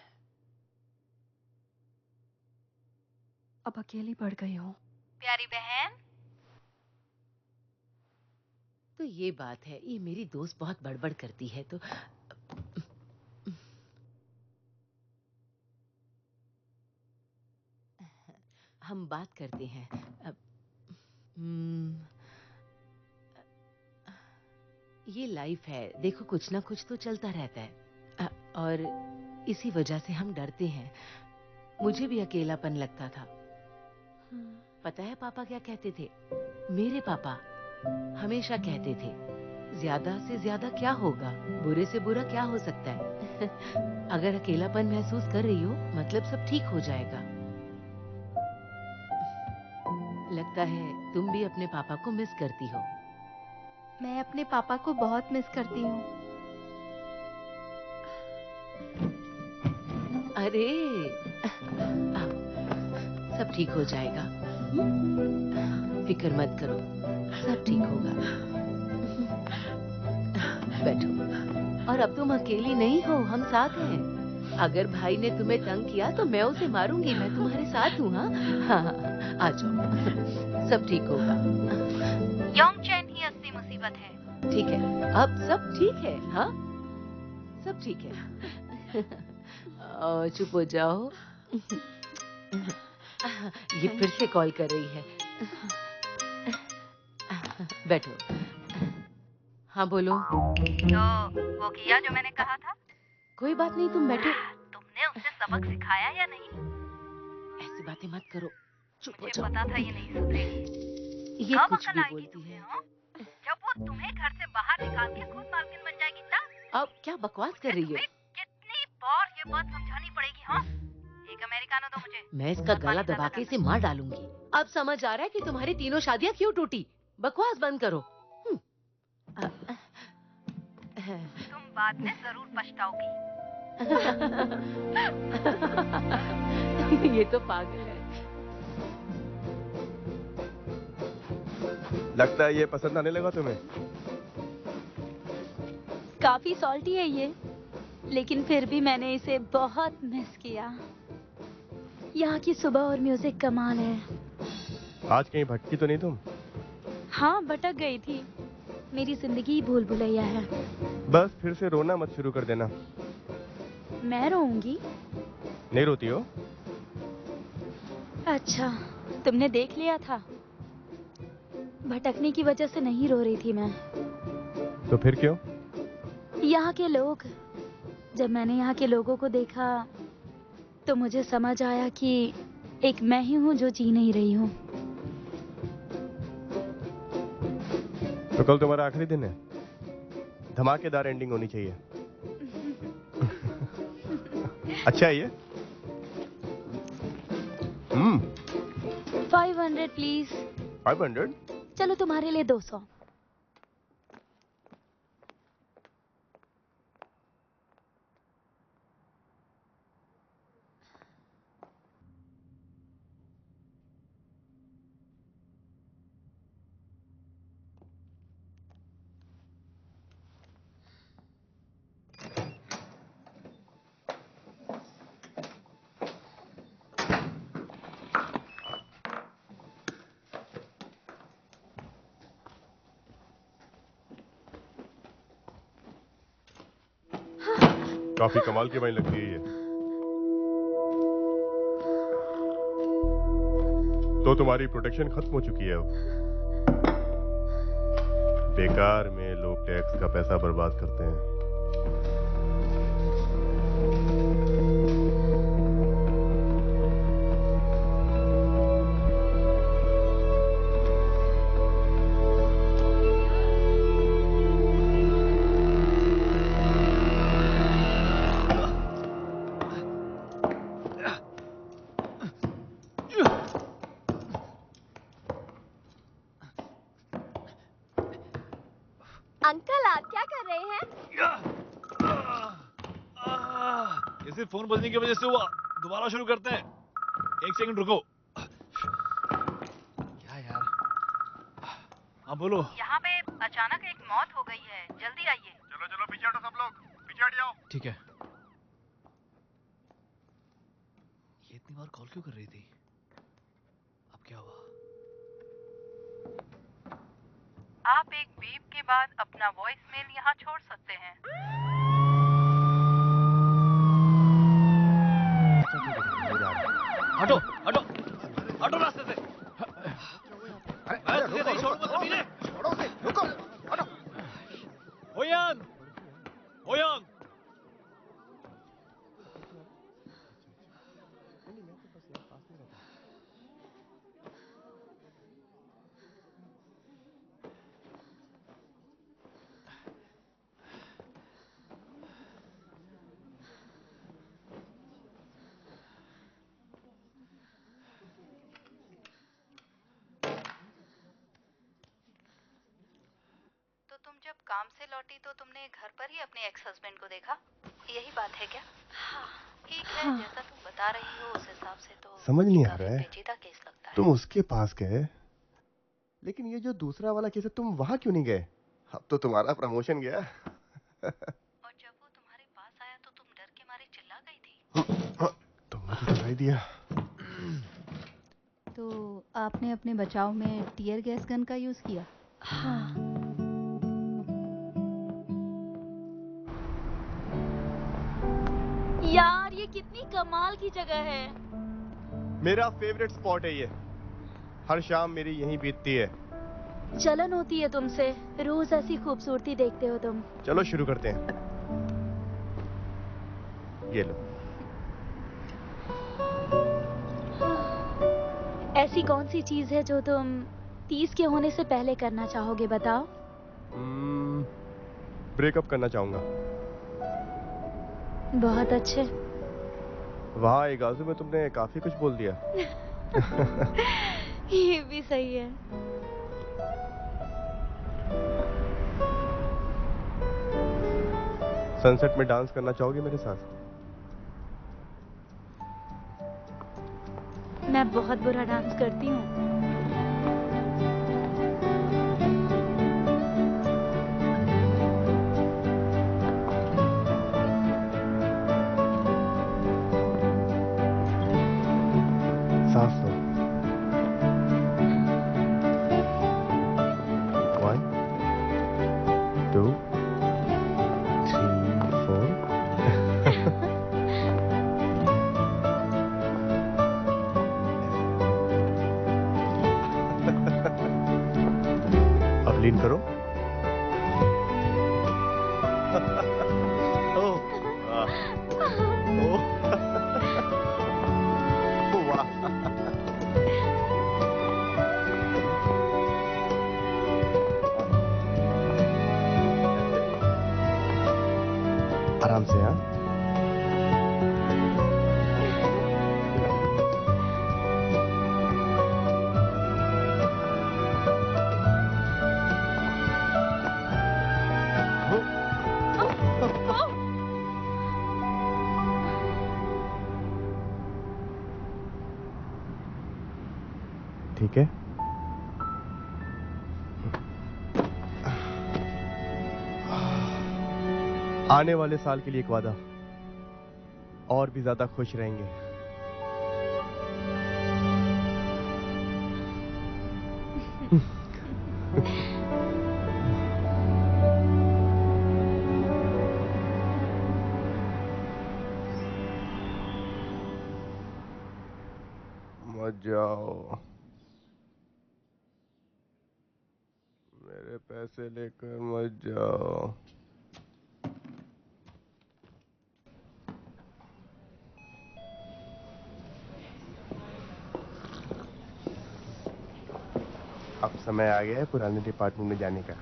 अब अकेली पड़ गई हूँ। प्यारी बहन, तो ये बात है, ये मेरी दोस्त बहुत बड़बड़ करती है तो हम बात करते हैं। ये लाइफ है, देखो कुछ ना कुछ तो चलता रहता है और इसी वजह से हम डरते हैं। मुझे भी अकेलापन लगता था। पता है पापा क्या कहते थे? मेरे पापा हमेशा कहते थे, ज्यादा से ज्यादा क्या होगा, बुरे से बुरा क्या हो सकता है। अगर अकेलापन महसूस कर रही हो मतलब सब ठीक हो जाएगा। लगता है तुम भी अपने पापा को मिस करती हो। मैं अपने पापा को बहुत मिस करती हूँ। अरे सब ठीक हो जाएगा, फिक्र मत करो, सब ठीक होगा। बैठो। और अब तुम अकेली नहीं हो, हम साथ हैं। अगर भाई ने तुम्हें तंग किया तो मैं उसे मारूंगी, मैं तुम्हारे साथ हूँ। हाँ, आ जाओ, सब ठीक होगा। योंग चैन ही असली मुसीबत है। ठीक है, अब सब ठीक है। हाँ, सब ठीक है। चुप हो जाओ। ये फिर से कॉल कर रही है। बैठो। हाँ बोलो। तो वो किया जो मैंने कहा था? कोई बात नहीं, तुम बैठो। तुमने उसे सबक सिखाया या नहीं? ऐसी बातें मत करो, चुप हो मुझे जाओ। पता था ये नहीं सुधरेगी। ये कब कुछ अकल भी आएगी बोलती तुम्हें, है। हाँ? जब वो तुम्हें घर से बाहर निकाल के खुद मालकिन बन जाएगी तब? अब क्या बकवास कर रही हो? कितनी बार ये बात समझानी पड़ेगी, हाँ? एक अमेरिकानो दो मुझे। मैं इसका गला दबा के इसे मार डालूंगी। अब समझ आ रहा है कि तुम्हारी तीनों शादियां क्यों टूटी। बकवास बंद करो। तुम बाद में जरूर पछताओगी। ये तो पागल है। लगता है ये पसंद आने लगा तुम्हें। काफी सॉल्टी है ये, लेकिन फिर भी मैंने इसे बहुत मिस किया। यहाँ की सुबह और म्यूजिक कमाल है। आज कहीं भटकी तो नहीं तुम? हाँ, भटक गई थी। मेरी जिंदगी भूल भुलैया है। बस फिर से रोना मत शुरू कर देना। मैं रोऊंगी? नहीं रोती हो? अच्छा, तुमने देख लिया था। भटकने की वजह से नहीं रो रही थी मैं। तो फिर क्यों? यहाँ के लोग, जब मैंने यहाँ के लोगों को देखा तो मुझे समझ आया कि एक मैं ही हूँ जो जी नहीं रही हूँ। तो कल तुम्हारा आखिरी दिन है, धमाकेदार एंडिंग होनी चाहिए। अच्छा है ये। 500 प्लीज। 500? चलो तुम्हारे लिए 200। काफी कमाल की वाइन लगती है ये। तो तुम्हारी प्रोटेक्शन खत्म हो चुकी है अब। बेकार में लोग टैक्स का पैसा बर्बाद करते हैं। अंकल आप क्या कर रहे हैं? ये सिर्फ फोन बजने की वजह से हुआ। दोबारा शुरू करते हैं। 1 सेकंड रुको। क्या यार? हाँ बोलो। यहाँ पे अचानक एक मौत हो गई है, जल्दी आइए। चलो चलो पीछे हटो सब लोग, पीछे हट जाओ। ठीक है। ये इतनी बार कॉल क्यों कर रही थी? अब क्या हुआ? आप एक बीप के बाद अपना वॉइस मेल यहाँ छोड़ सकते हैं। हटो हटो हटो रास्ते से। मैं तुझे नहीं छोड़ूंगा कमीने। छोड़ो उसे, रुको, हटो। होयांग, होयांग। तो तुम जब काम से लौटी तो तुमने घर पर ही अपने एक्स हस्बैंड को देखा, यही बात है क्या? ठीक है, जैसा तुम बता रही हो उस हिसाब से तो समझ नहीं आ रहा है। पेचीदा केस लगता है। तुम उसके पास गए, लेकिन ये जो दूसरा वाला केस है तुम वहां क्यों नहीं गए? अब तो तुम्हारा प्रमोशन गया। और जब वो तुम्हारे पास आया तो तुम डर के मारे चिल्ला गई थी। तुमने तो डरा ही दिया। तो आपने अपने बचाव में टीयर गैस गन का यूज किया? हाँ। यार ये कितनी कमाल की जगह है। मेरा फेवरेट स्पॉट है ये। हर शाम मेरी यहीं बीतती है। जलन होती है तुमसे, रोज ऐसी खूबसूरती देखते हो तुम। चलो शुरू करते हैं। ये लो। ऐसी कौन सी चीज है जो तुम 30 के होने से पहले करना चाहोगे, बताओ? ब्रेकअप करना चाहूंगा। बहुत अच्छे। वाह, एक आजू में तुमने काफी कुछ बोल दिया। ये भी सही है। सनसेट में डांस करना चाहोगे मेरे साथ? मैं बहुत बुरा डांस करती हूँ। सांस लो। 1 2 3 4। अब लीन करो। ओह, वाह। ओह, वाह। आराम से। हाँ, ठीक है। आने वाले साल के लिए एक वादा, और भी ज्यादा खुश रहेंगे। मत जाओ, मेरे पैसे लेकर मत जाओ। अब समय आ गया है पुराने डिपार्टमेंट में जाने का।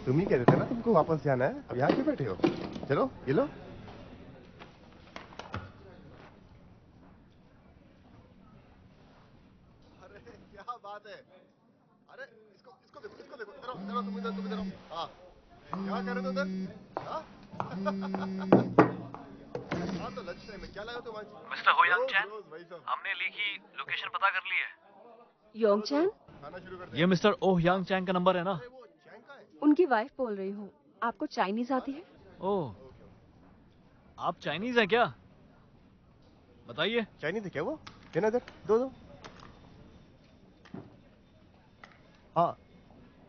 तुम ही कह रहे थे ना तुमको वापस जाना है, अब यहाँ क्यों बैठे हो? चलो ये लो। अरे क्या बात है? अरे इसको देखो, इधर आओ, तुम इधर आओ। हाँ, क्या कर रहे थे उधर? हाँ? हाँ तो लंच टाइम में क्या लगा तुम आज? मिस्टर हो यांग चैन, वही सब। हमने ली की लोकेशन पता कर ली है। योंगचैन, खाना शुरू कर दे। ये मिस्टर ओह यांग चैन का नंबर है ना? उनकी वाइफ बोल रही हूँ। आपको चाइनीज आती है? ओह, आप चाइनीज हैं क्या? बताइए। चाइनीज है क्या वो? देना इधर, दो। हाँ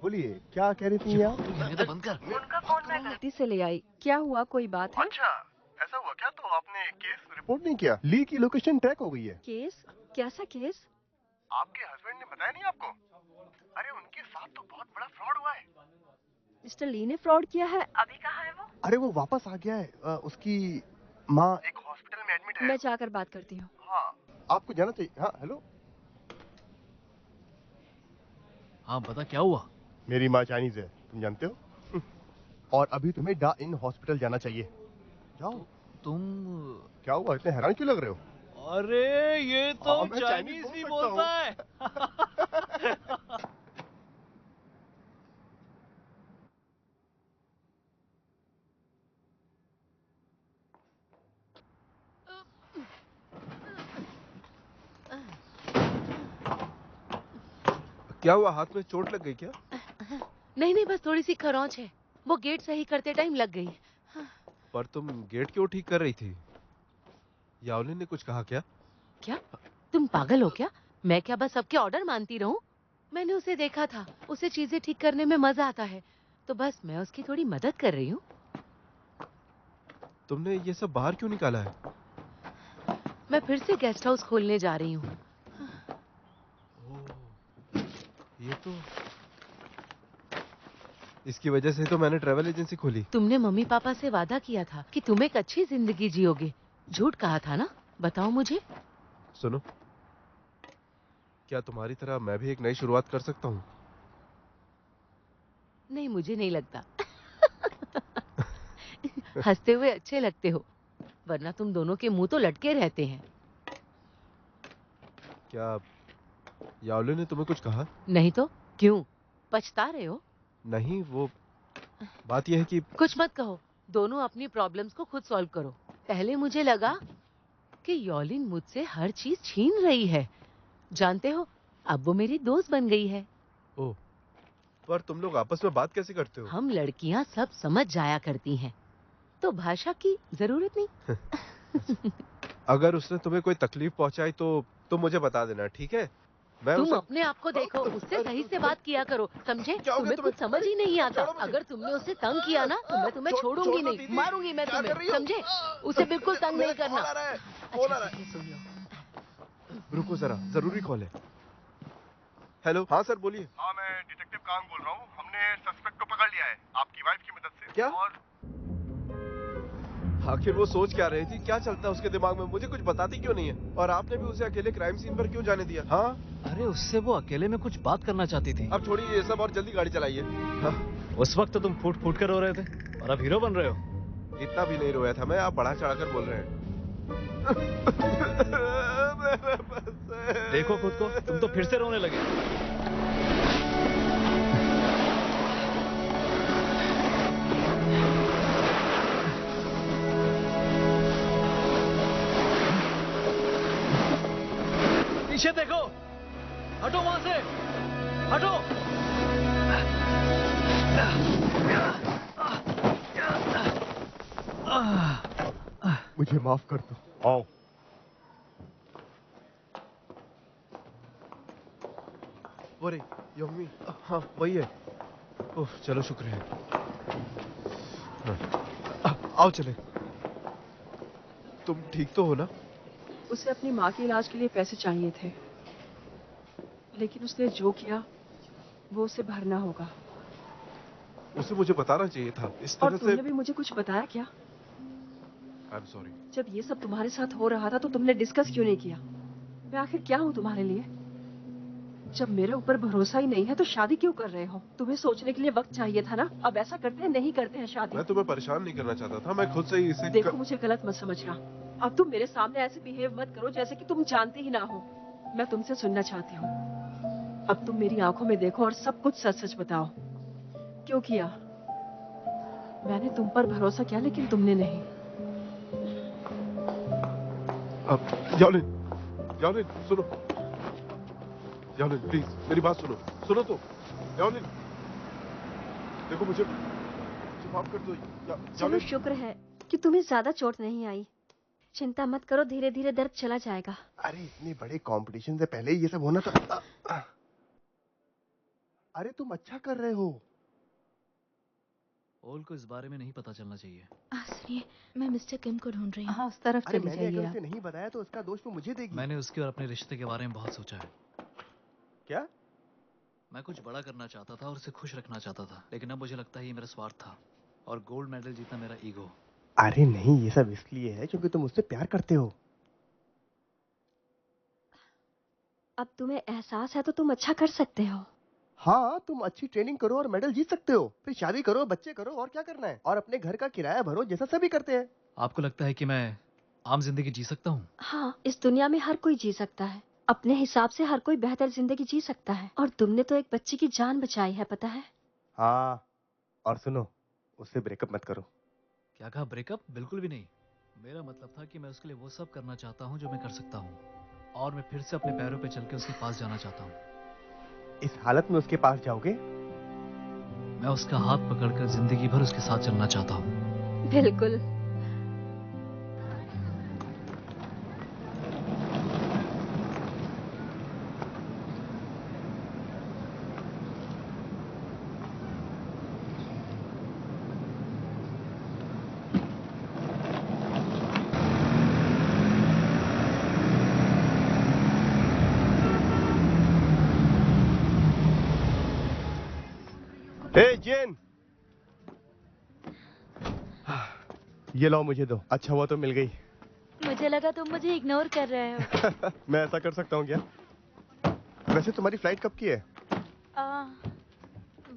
बोलिए, क्या कह रही थी आप? बंद कर। उनका फोन मैं गलती से ले आई। क्या हुआ, कोई बात है? अच्छा, ऐसा हुआ क्या? तो आपने केस रिपोर्ट नहीं किया? ली की लोकेशन ट्रैक हो गई है। केस? कैसा केस? आपके हस्बैंड ने बताया नहीं आपको? अरे उनके साथ तो बहुत बड़ा फ्रॉड हुआ है। मिस्टर ली ने फ्रॉड किया है? अभी कहाँ है वो? अरे वो वापस आ गया है। उसकी माँ एक हॉस्पिटल में एडमिट है। मैं जाकर बात करती हूँ। हाँ, आपको जाना चाहिए। हाँ हेलो। हाँ बता, क्या हुआ? मेरी माँ चाइनीज है, तुम जानते हो। और अभी तुम्हें डा इन हॉस्पिटल जाना चाहिए। जाओ। तुम क्या हुआ, इतने हैरान क्यों लग रहे हो? अरे ये तो मैं चाइनीज भी बोलता है। क्या हुआ, हाथ में चोट लग गई क्या? नहीं बस थोड़ी सी खरोंच है। वो गेट सही करते टाइम लग गई। पर तुम गेट क्यों ठीक कर रही थी? याओलिन ने कुछ कहा क्या? क्या तुम पागल हो क्या? मैं क्या बस सबके ऑर्डर मानती रहूं? मैंने उसे देखा था, उसे चीजें ठीक करने में मजा आता है, तो बस मैं उसकी थोड़ी मदद कर रही हूँ। तुमने ये सब बाहर क्यों निकाला है? मैं फिर से गेस्ट हाउस खोलने जा रही हूँ। ये तो इसकी वजह से तो मैंने ट्रैवल एजेंसी खोली। तुमने मम्मी पापा से वादा किया था कि तुम एक अच्छी जिंदगी जियोगे। झूठ कहा था ना? बताओ मुझे। सुनो, क्या तुम्हारी तरह मैं भी एक नई शुरुआत कर सकता हूँ? नहीं, मुझे नहीं लगता। हंसते हुए अच्छे लगते हो, वरना तुम दोनों के मुंह तो लटके रहते हैं। क्या याओलिन ने तुम्हें कुछ कहा? नहीं तो क्यों, पछता रहे हो? नहीं, वो बात यह है कि कुछ मत कहो, दोनों अपनी प्रॉब्लम्स को खुद सॉल्व करो। पहले मुझे लगा कि याओलिन मुझसे हर चीज छीन रही है। जानते हो, अब वो मेरी दोस्त बन गई है। ओह, पर तुम लोग आपस में बात कैसे करते हो? हम लड़कियां सब समझ जाया करती हैं, तो भाषा की जरूरत नहीं। अगर उसने तुम्हें कोई तकलीफ पहुंचाई तो तुम मुझे बता देना, ठीक है? तुम अपने आप को देखो, उससे सही से बात किया करो, समझे? तुम्हें कुछ समझ ही नहीं आता। अगर तुमने उसे तंग किया ना, तो मैं तुम्हें छोड़ूंगी नहीं, मारूंगी मैं तुम्हें, समझे? उसे बिल्कुल तंग नहीं करना। अच्छा, सुन लो। रुको जरा, जरूरी कॉल है। हेलो, हाँ सर बोलिए। हाँ, मैं डिटेक्टिव कांग बोल रहा हूँ। हमने सस्पेक्ट को पकड़ लिया है आपकी वाइफ की मदद से। क्या? और आखिर वो सोच क्या रही थी? क्या चलता है उसके दिमाग में? मुझे कुछ बताती क्यों नहीं है? और आपने भी उसे अकेले क्राइम सीन पर क्यों जाने दिया? हाँ, अरे उससे वो अकेले में कुछ बात करना चाहती थी। अब छोड़िए ये सब और जल्दी गाड़ी चलाइए। हाँ। उस वक्त तो तुम फूट फूट कर रो रहे थे और अब हीरो बन रहे हो। इतना भी नहीं रोया था मैं, आप बढ़ा चढ़ाकर बोल रहे हैं। देखो खुद को, तुम तो फिर से रोने लगे। पीछे देखो, हटो वहां से, हटो। मुझे माफ कर दो। आओ। वो रे, योंगमी। हाँ वही है। ओह चलो, शुक्र है। आओ चले। तुम ठीक तो हो ना? उसे अपनी माँ के इलाज के लिए पैसे चाहिए थे। लेकिन उसने जो किया वो उसे भरना होगा। उसे मुझे बताना चाहिए था इस और तरह से। तुमने भी मुझे कुछ बताया क्या? I am sorry. जब ये सब तुम्हारे साथ हो रहा था तो तुमने डिस्कस क्यों नहीं किया? मैं आखिर क्या हूँ तुम्हारे लिए? जब मेरे ऊपर भरोसा ही नहीं है तो शादी क्यों कर रहे हो? तुम्हें सोचने के लिए वक्त चाहिए था ना। अब ऐसा करते हैं नहीं करते हैं शादी। मैं तुम्हें परेशान नहीं करना चाहता था, मैं खुद से ही इसे देखो मुझे गलत मत समझना। अब तुम मेरे सामने ऐसे बिहेव मत करो जैसे कि तुम जानते ही ना हो। मैं तुमसे सुनना चाहती हूँ। अब तुम मेरी आंखों में देखो और सब कुछ सच सच बताओ। क्यों किया? मैंने तुम पर भरोसा किया लेकिन तुमने नहीं। अब यालिन सुनो। यालिन प्लीज मेरी बात सुनो तो। यालिन देखो मुझे माफ कर दो। चलो शुक्र है कि तुम्हें ज्यादा चोट नहीं आई। चिंता मत करो, धीरे धीरे दर्द चला जाएगा। अरे इतने बड़े कंपटीशन से पहले ही ये सब होना था। अरे तुम अच्छा कर रहे हो। ओल को इस बारे में नहीं पता चलना चाहिए। सुनिए, मैं मिस्टर किम को ढूंढ रही हूँ। हाँ, उस तरफ अरे चली मैंने जाइए अगर आप। उसे नहीं बताया तो उसका दोष तो मुझे देगी। मैंने उसके और अपने रिश्ते के बारे में बहुत सोचा है। क्या? मैं कुछ बड़ा करना चाहता था और उसे खुश रखना चाहता था, लेकिन अब मुझे लगता है ये मेरा स्वार्थ था और गोल्ड मेडल जीतना मेरा ईगो। अरे नहीं, ये सब इसलिए है क्योंकि तुम उससे प्यार करते हो। अब तुम्हें एहसास है तो तुम अच्छा कर सकते हो। हाँ, तुम अच्छी ट्रेनिंग करो और मेडल जीत सकते हो, फिर शादी करो, बच्चे करो और क्या करना है, और अपने घर का किराया भरो जैसा सभी करते हैं। आपको लगता है कि मैं आम जिंदगी जी सकता हूँ? हाँ, इस दुनिया में हर कोई जी सकता है। अपने हिसाब से हर कोई बेहतर जिंदगी जी सकता है। और तुमने तो एक बच्ची की जान बचाई है, पता है? हाँ, और सुनो, उससे ब्रेकअप मत करो। क्या कहा? ब्रेकअप? बिल्कुल भी नहीं। मेरा मतलब था कि मैं उसके लिए वो सब करना चाहता हूँ जो मैं कर सकता हूँ, और मैं फिर से अपने पैरों पे चल के उसके पास जाना चाहता हूँ। इस हालत में उसके पास जाओगे? मैं उसका हाथ पकड़कर जिंदगी भर उसके साथ चलना चाहता हूँ। बिल्कुल। हे जेन, ये लो मुझे दो। अच्छा हुआ तो मिल गई। मुझे लगा तुम मुझे इग्नोर कर रहे हो। मैं ऐसा कर सकता हूँ क्या? वैसे तुम्हारी फ्लाइट कब की है?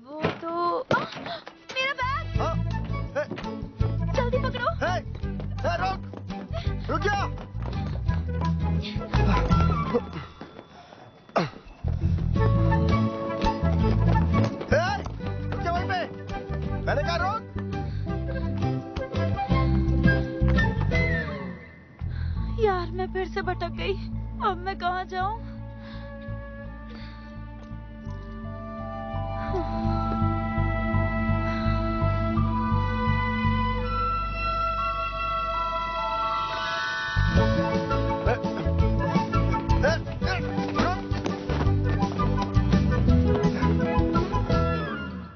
वो तो मेरा बैग। हाँ? जल्दी पकड़ो। रुक जा। वहीं पे। मैंने कहा रोक। यार मैं फिर से भटक गई। अब मैं कहाँ जाऊँ?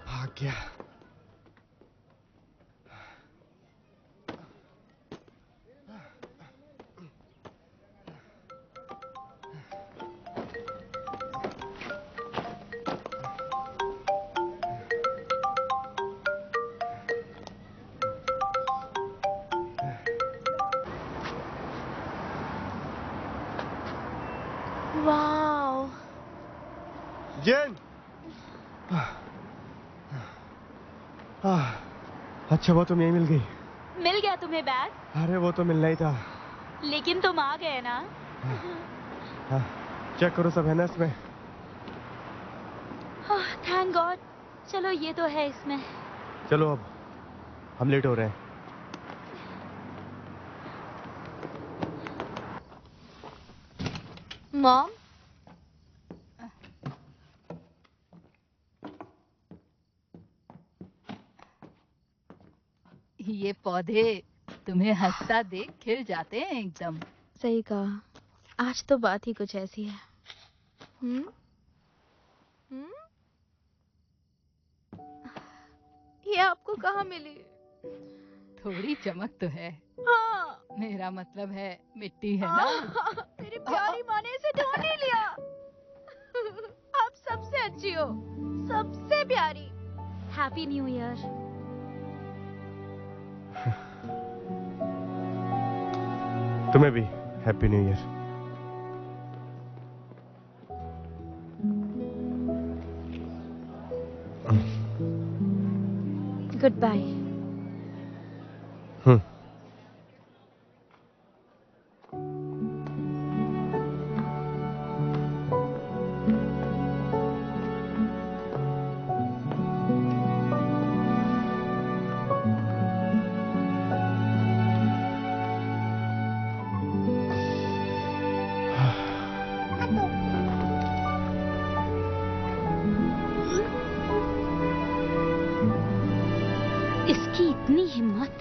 भाग गया। वाओ। जेन। अच्छा हुआ तुम यहीं मिल गई। मिल गया तुम्हें बैग? अरे वो तो मिलना ही था। लेकिन तुम आ गए ना। हाँ, चेक करो सब है ना इसमें। Thank God. चलो ये तो है इसमें। चलो अब हम लेट हो रहे हैं। मॉम, ये पौधे तुम्हें हंसता देख खिल जाते हैं एकदम। सही कहा। आज तो बात ही कुछ ऐसी है। ये आपको कहाँ मिली? थोड़ी चमक तो है। हाँ। मेरा मतलब है मिट्टी है ना। मेरी प्यारी माँ ने इसे ढूंढ ही लिया। सबसे अच्छी हो, सबसे प्यारी। Happy new year. तुम्हें भी happy new year. Goodbye. इसकी इतनी हिम्मत।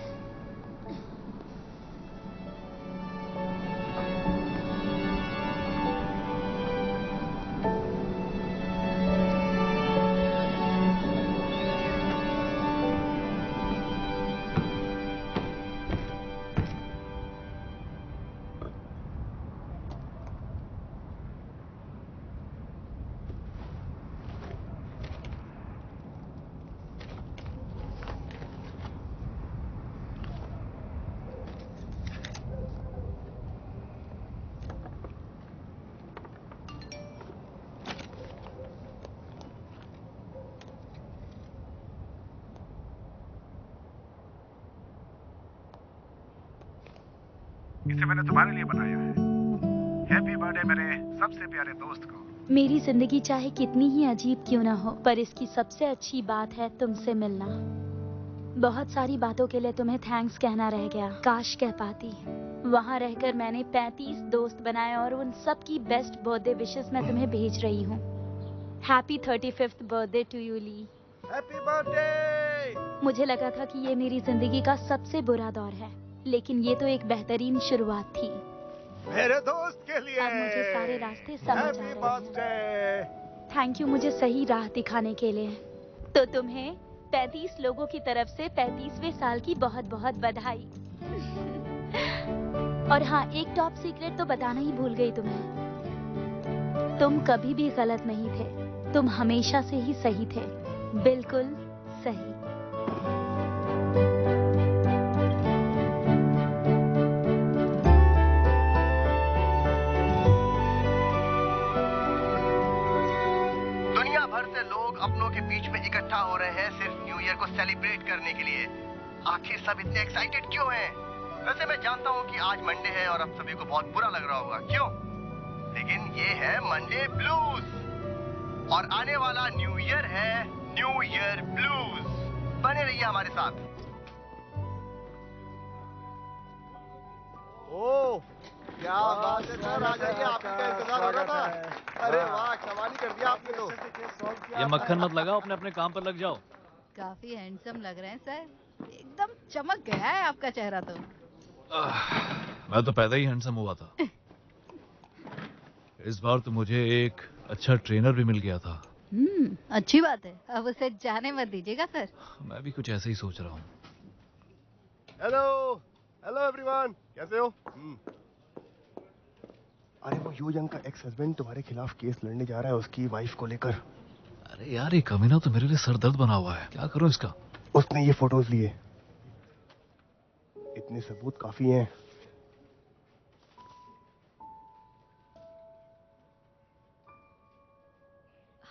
इसे मैंने तुम्हारे लिए बनाया है। हैप्पी बर्थडे मेरे सबसे प्यारे दोस्त को। मेरी जिंदगी चाहे कितनी ही अजीब क्यों ना हो, पर इसकी सबसे अच्छी बात है तुमसे मिलना। बहुत सारी बातों के लिए तुम्हें थैंक्स कहना रह गया, काश कह पाती। वहाँ रहकर मैंने 35 दोस्त बनाए और उन सब की बेस्ट बर्थडे विशेस मैं तुम्हें भेज रही हूँ। Happy 35th birthday to you Lee. Happy birthday. मुझे लगा था कि ये मेरी जिंदगी का सबसे बुरा दौर है, लेकिन ये तो एक बेहतरीन शुरुआत थी। मेरे दोस्त के लिए अब मुझे सारे रास्ते समझ आ हैप्पी रहे हैं। बर्थडे। थैंक यू मुझे सही राह दिखाने के लिए। तो तुम्हें 35 लोगों की तरफ से 35वें साल की बहुत बहुत बधाई। और हाँ, एक टॉप सीक्रेट तो बताना ही भूल गई तुम्हें। तुम कभी भी गलत नहीं थे, तुम हमेशा से ही सही थे, बिल्कुल सही। दुनिया भर से लोग अपनों के बीच में इकट्ठा हो रहे हैं सिर्फ न्यू ईयर को सेलिब्रेट करने के लिए। आखिर सब इतने एक्साइटेड क्यों हैं? वैसे मैं जानता हूँ कि आज मंडे है और अब सभी को बहुत बुरा लग रहा होगा, क्यों? लेकिन ये है मंडे ब्लूज और आने वाला न्यू ईयर है न्यू ईयर ब्लूज। बने रहिए हमारे साथ। ओह क्या बात है सर, आ जाइए, आपका इंतजार हो रहा था। अरे वाह, कमाल ही कर दिया आपने तो। ये मक्खन मत लगाओ, अपने अपने काम पर लग जाओ। काफी हैंडसम लग रहे हैं सर, एकदम चमक गया है आपका चेहरा तो। मैं तो पैदा ही हैंडसम हुआ था। इस बार तो मुझे एक अच्छा ट्रेनर भी मिल गया था। अच्छी बात है, अब उसे जाने मत दीजिएगा सर। मैं भी कुछ ऐसे ही सोच रहा हूँ। हेलो हेलो एवरीवन, कैसे हो? अरे वो यो यंग का एक्स हस्बैंड तुम्हारे खिलाफ केस लड़ने जा रहा है उसकी वाइफ को लेकर। अरे यार, ये कमीना तो मेरे लिए सर दर्द बना हुआ है, क्या करूं इसका? उसने ये फोटोज लिए, इतने सबूत काफी हैं।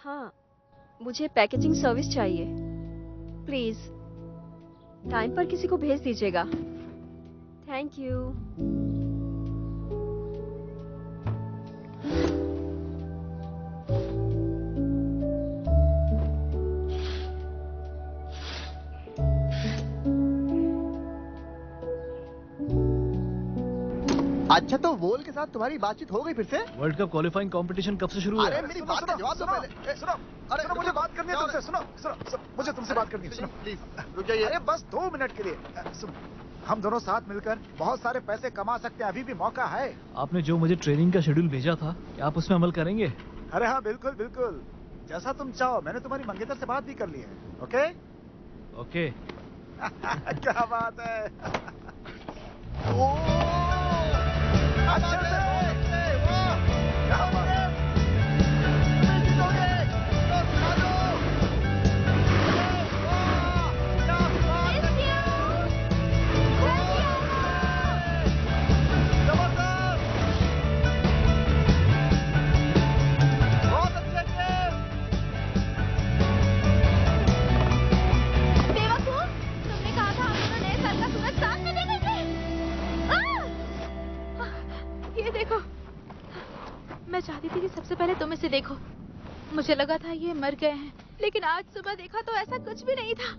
हाँ, मुझे पैकेजिंग सर्विस चाहिए, प्लीज टाइम पर किसी को भेज दीजिएगा। Thank you. अच्छा, तो वोल के साथ तुम्हारी बातचीत हो गई फिर से? वर्ल्ड कप क्वालिफाइंग कंपटीशन कब से शुरू हुआ? अरे मेरी बात का जवाब दो पहले। सुनो, अरे सुनो, मुझे बात करनी है तुमसे। सुनो सुनो सुनो, मुझे तुमसे बात करनी है। सुनो प्लीज रुक जाइए। अरे बस 2 मिनट के लिए। सुनो, हम दोनों साथ मिलकर बहुत सारे पैसे कमा सकते हैं, अभी भी मौका है। आपने जो मुझे ट्रेनिंग का शेड्यूल भेजा था, क्या आप उसमें अमल करेंगे? अरे हाँ, बिल्कुल बिल्कुल, जैसा तुम चाहो। मैंने तुम्हारी मंगेतर से बात भी कर ली है। Okay okay. क्या बात है। अच्छे से क्या बात है। देखो। मैं चाहती थी कि सबसे पहले तुम इसे देखो। मुझे लगा था ये मर गए हैं, लेकिन आज सुबह देखा तो ऐसा कुछ भी नहीं था।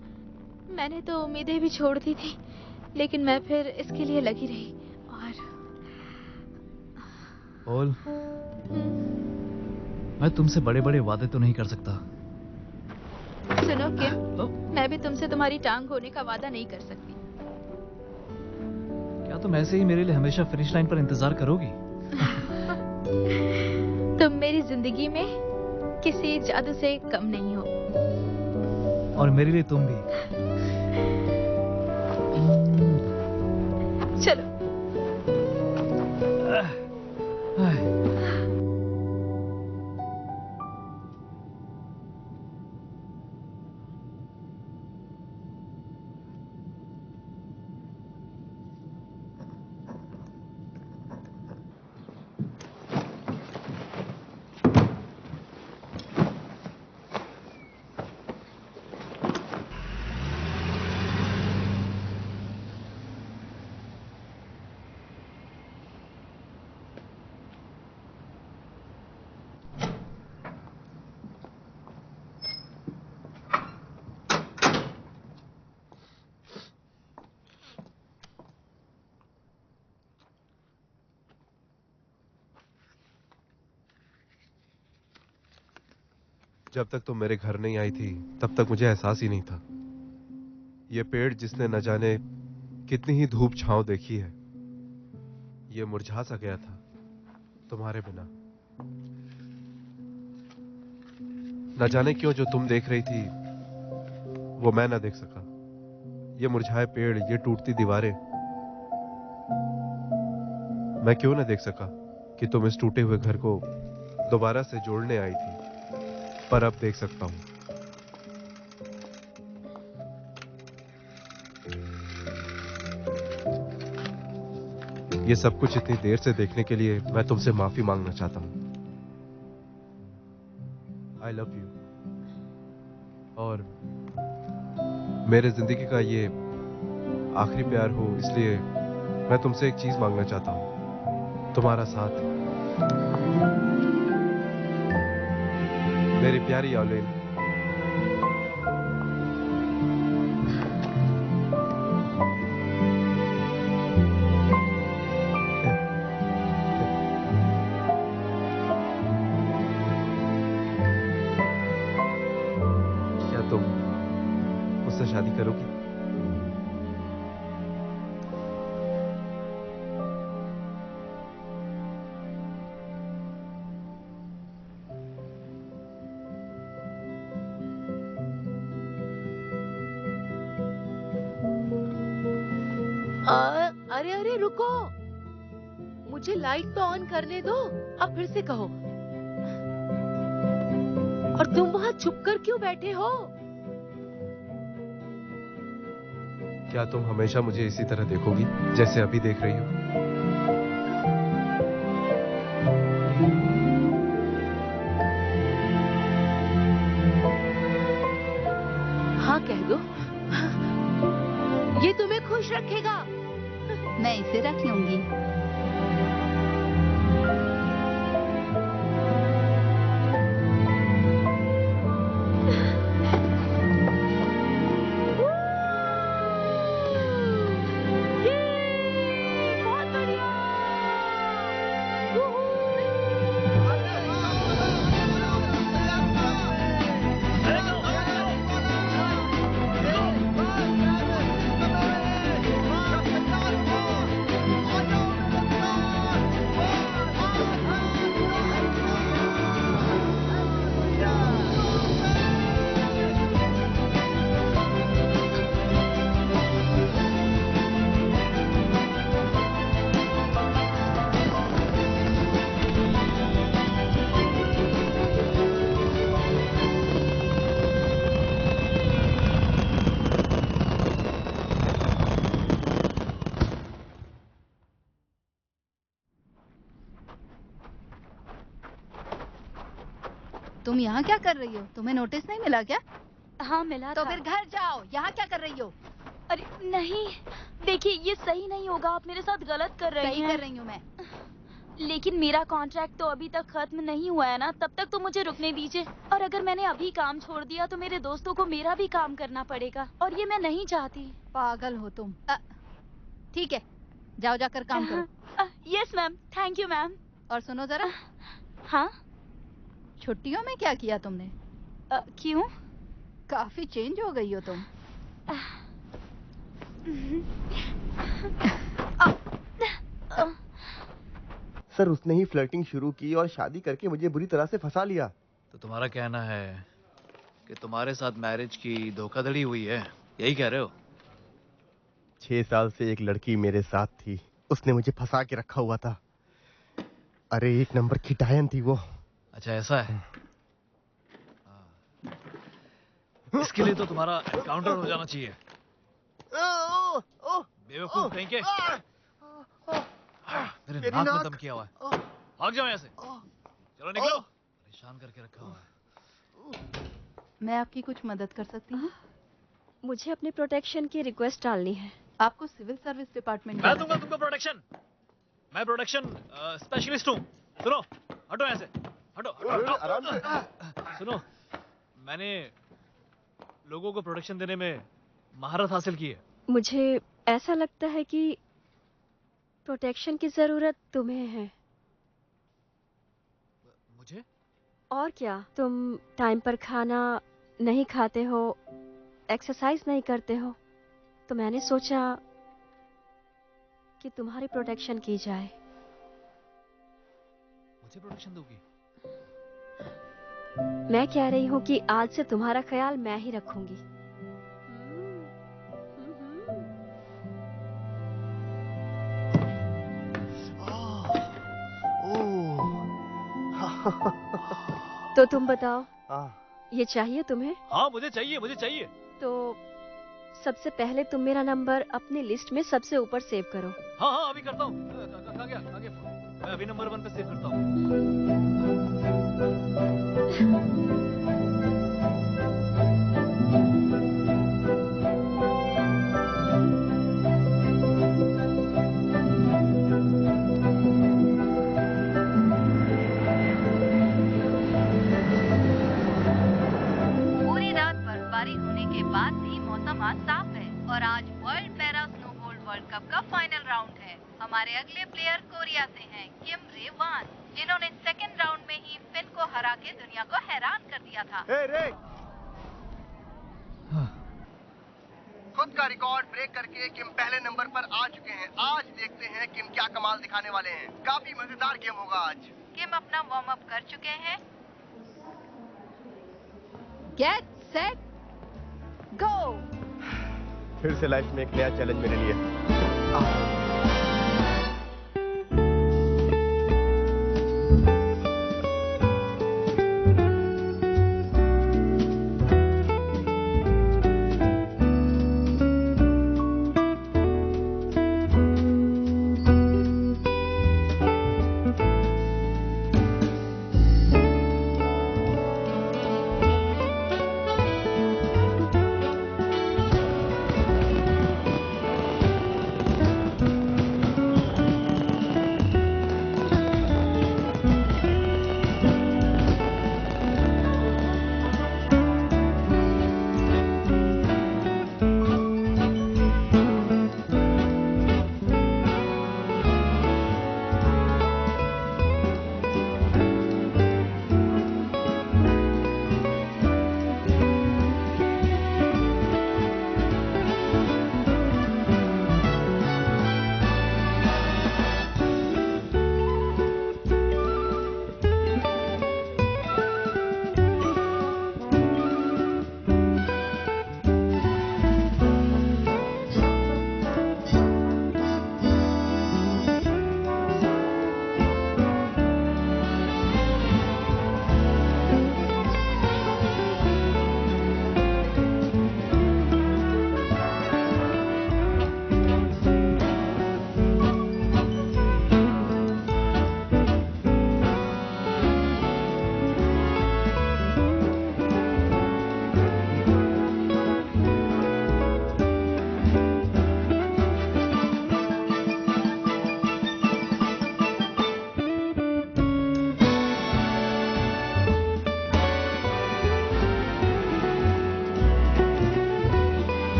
मैंने तो उम्मीदें भी छोड़ दी थी, लेकिन मैं फिर इसके लिए लगी रही। बोल, मैं तुमसे बड़े बड़े वादे तो नहीं कर सकता। सुनो किम, मैं भी तुमसे तुम्हारी टांग होने का वादा नहीं कर सकती। क्या तुम ऐसे ही मेरे लिए हमेशा फिनिश लाइन पर इंतजार करोगी? तुम मेरी जिंदगी में किसी जादू से कम नहीं हो। और मेरे लिए तुम भी। चलो। जब तक तुम मेरे घर नहीं आई थी तब तक मुझे एहसास ही नहीं था। ये पेड़ जिसने न जाने कितनी ही धूप छांव देखी है, ये मुरझा सा गया था तुम्हारे बिना। न जाने क्यों जो तुम देख रही थी वो मैं ना देख सका। ये मुरझाए पेड़, ये टूटती दीवारें, मैं क्यों ना देख सका कि तुम इस टूटे हुए घर को दोबारा से जोड़ने आई थी। पर अब देख सकता हूं। ये सब कुछ इतनी देर से देखने के लिए मैं तुमसे माफी मांगना चाहता हूं। I love you. और मेरे जिंदगी का ये आखिरी प्यार हो, इसलिए मैं तुमसे एक चीज मांगना चाहता हूं, तुम्हारा साथ। मेरी प्यारी औलेन, क्या तुम मुझसे शादी करोगी? अरे अरे रुको, मुझे लाइट तो ऑन करने दो। अब फिर से कहो। और तुम वहाँ छुपकर क्यों बैठे हो? क्या तुम हमेशा मुझे इसी तरह देखोगी जैसे अभी देख रही हो? हाँ कह दो। ये तुम्हें खुश रखेगा। मैं इसे रख लूंगी। तुम यहाँ क्या कर रही हो? तुम्हें नोटिस नहीं मिला क्या? हाँ मिला तो था। फिर घर जाओ। यहाँ क्या कर रही हो? अरे नहीं, देखिए ये सही नहीं होगा। आप मेरे साथ गलत कर रही हैं। सही कर रही हूँ मैं। लेकिन मेरा कॉन्ट्रैक्ट तो अभी तक खत्म नहीं हुआ है ना, तब तक तो मुझे रुकने दीजिए। और अगर मैंने अभी काम छोड़ दिया तो मेरे दोस्तों को मेरा भी काम करना पड़ेगा, और ये मैं नहीं चाहती। पागल हो तुम। ठीक है, जाओ जाकर काम करो। Yes ma'am, thank you ma'am. और सुनो जरा। हाँ? छुट्टियों में क्या किया तुमने? क्यों? काफी चेंज हो गई हो तुम। सर, उसने ही फ्लर्टिंग शुरू की और शादी करके मुझे बुरी तरह से फंसा लिया। तो तुम्हारा कहना है कि तुम्हारे साथ मैरिज की धोखाधड़ी हुई है, यही कह रहे हो? 6 साल से एक लड़की मेरे साथ थी, उसने मुझे फंसा के रखा हुआ था। अरे 1 नंबर की डायन थी वो। अच्छा ऐसा है? इसके लिए तो तुम्हारा एनकाउंटर हो जाना चाहिए। बेवकूफ कहीं के। मेरे नाक में दम किया हुआ है। भाग जाओ यहाँ से। चलो निकलो। परेशान करके रखा हुआ है। मैं आपकी कुछ मदद कर सकती हूँ? मुझे अपने प्रोटेक्शन की रिक्वेस्ट डालनी है। आपको सिविल सर्विस डिपार्टमेंट मैं दूंगा तुमको प्रोटेक्शन। मैं प्रोटेक्शन स्पेशलिस्ट हूँ। सुनो, हटो यहाँ से। हटो, हटो, हटो। सुनो, मैंने लोगों को प्रोटेक्शन देने में महारत हासिल की है। मुझे ऐसा लगता है कि प्रोटेक्शन की जरूरत तुम्हें है। मुझे? और क्या, तुम टाइम पर खाना नहीं खाते हो, एक्सरसाइज नहीं करते हो, तो मैंने सोचा कि तुम्हारी प्रोटेक्शन की जाए। मुझे प्रोटेक्शन दोगी? मैं कह रही हूँ कि आज से तुम्हारा ख्याल मैं ही रखूंगी। तो तुम बताओ, ये चाहिए तुम्हें? हाँ मुझे चाहिए, मुझे चाहिए। तो सबसे पहले तुम मेरा नंबर अपनी लिस्ट में सबसे ऊपर सेव करो। हाँ हाँ अभी करता हूँ। कहाँ गया? मैं अभी नंबर 1 पे सेव करता हूँ। पूरी रात बर्फबारी होने के बाद भी मौसम आज साफ है और आज world para snowball world cup का फाइनल राउंड है। हमारे अगले प्लेयर कोरिया से हैं किम रे वान, जिन्होंने सेकंड राउंड में ही फिन को हरा के दुनिया को हैरान कर दिया था। खुद का रिकॉर्ड ब्रेक करके किम पहले नंबर पर आ चुके हैं। आज देखते हैं किम क्या कमाल दिखाने वाले हैं। काफी मजेदार गेम होगा आज। किम अपना वार्म अप कर चुके हैं। Get set go. फिर से लाइफ में एक नया चैलेंज मेरे लिए।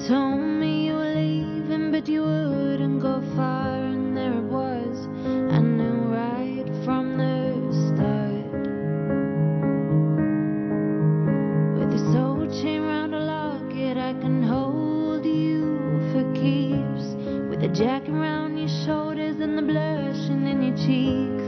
told me you were leaving, but you wouldn't go far, and there it was. I knew right from the start. With this old chain round a locket, I can hold you for keeps. With the jacket around your shoulders and the blushing in your cheeks.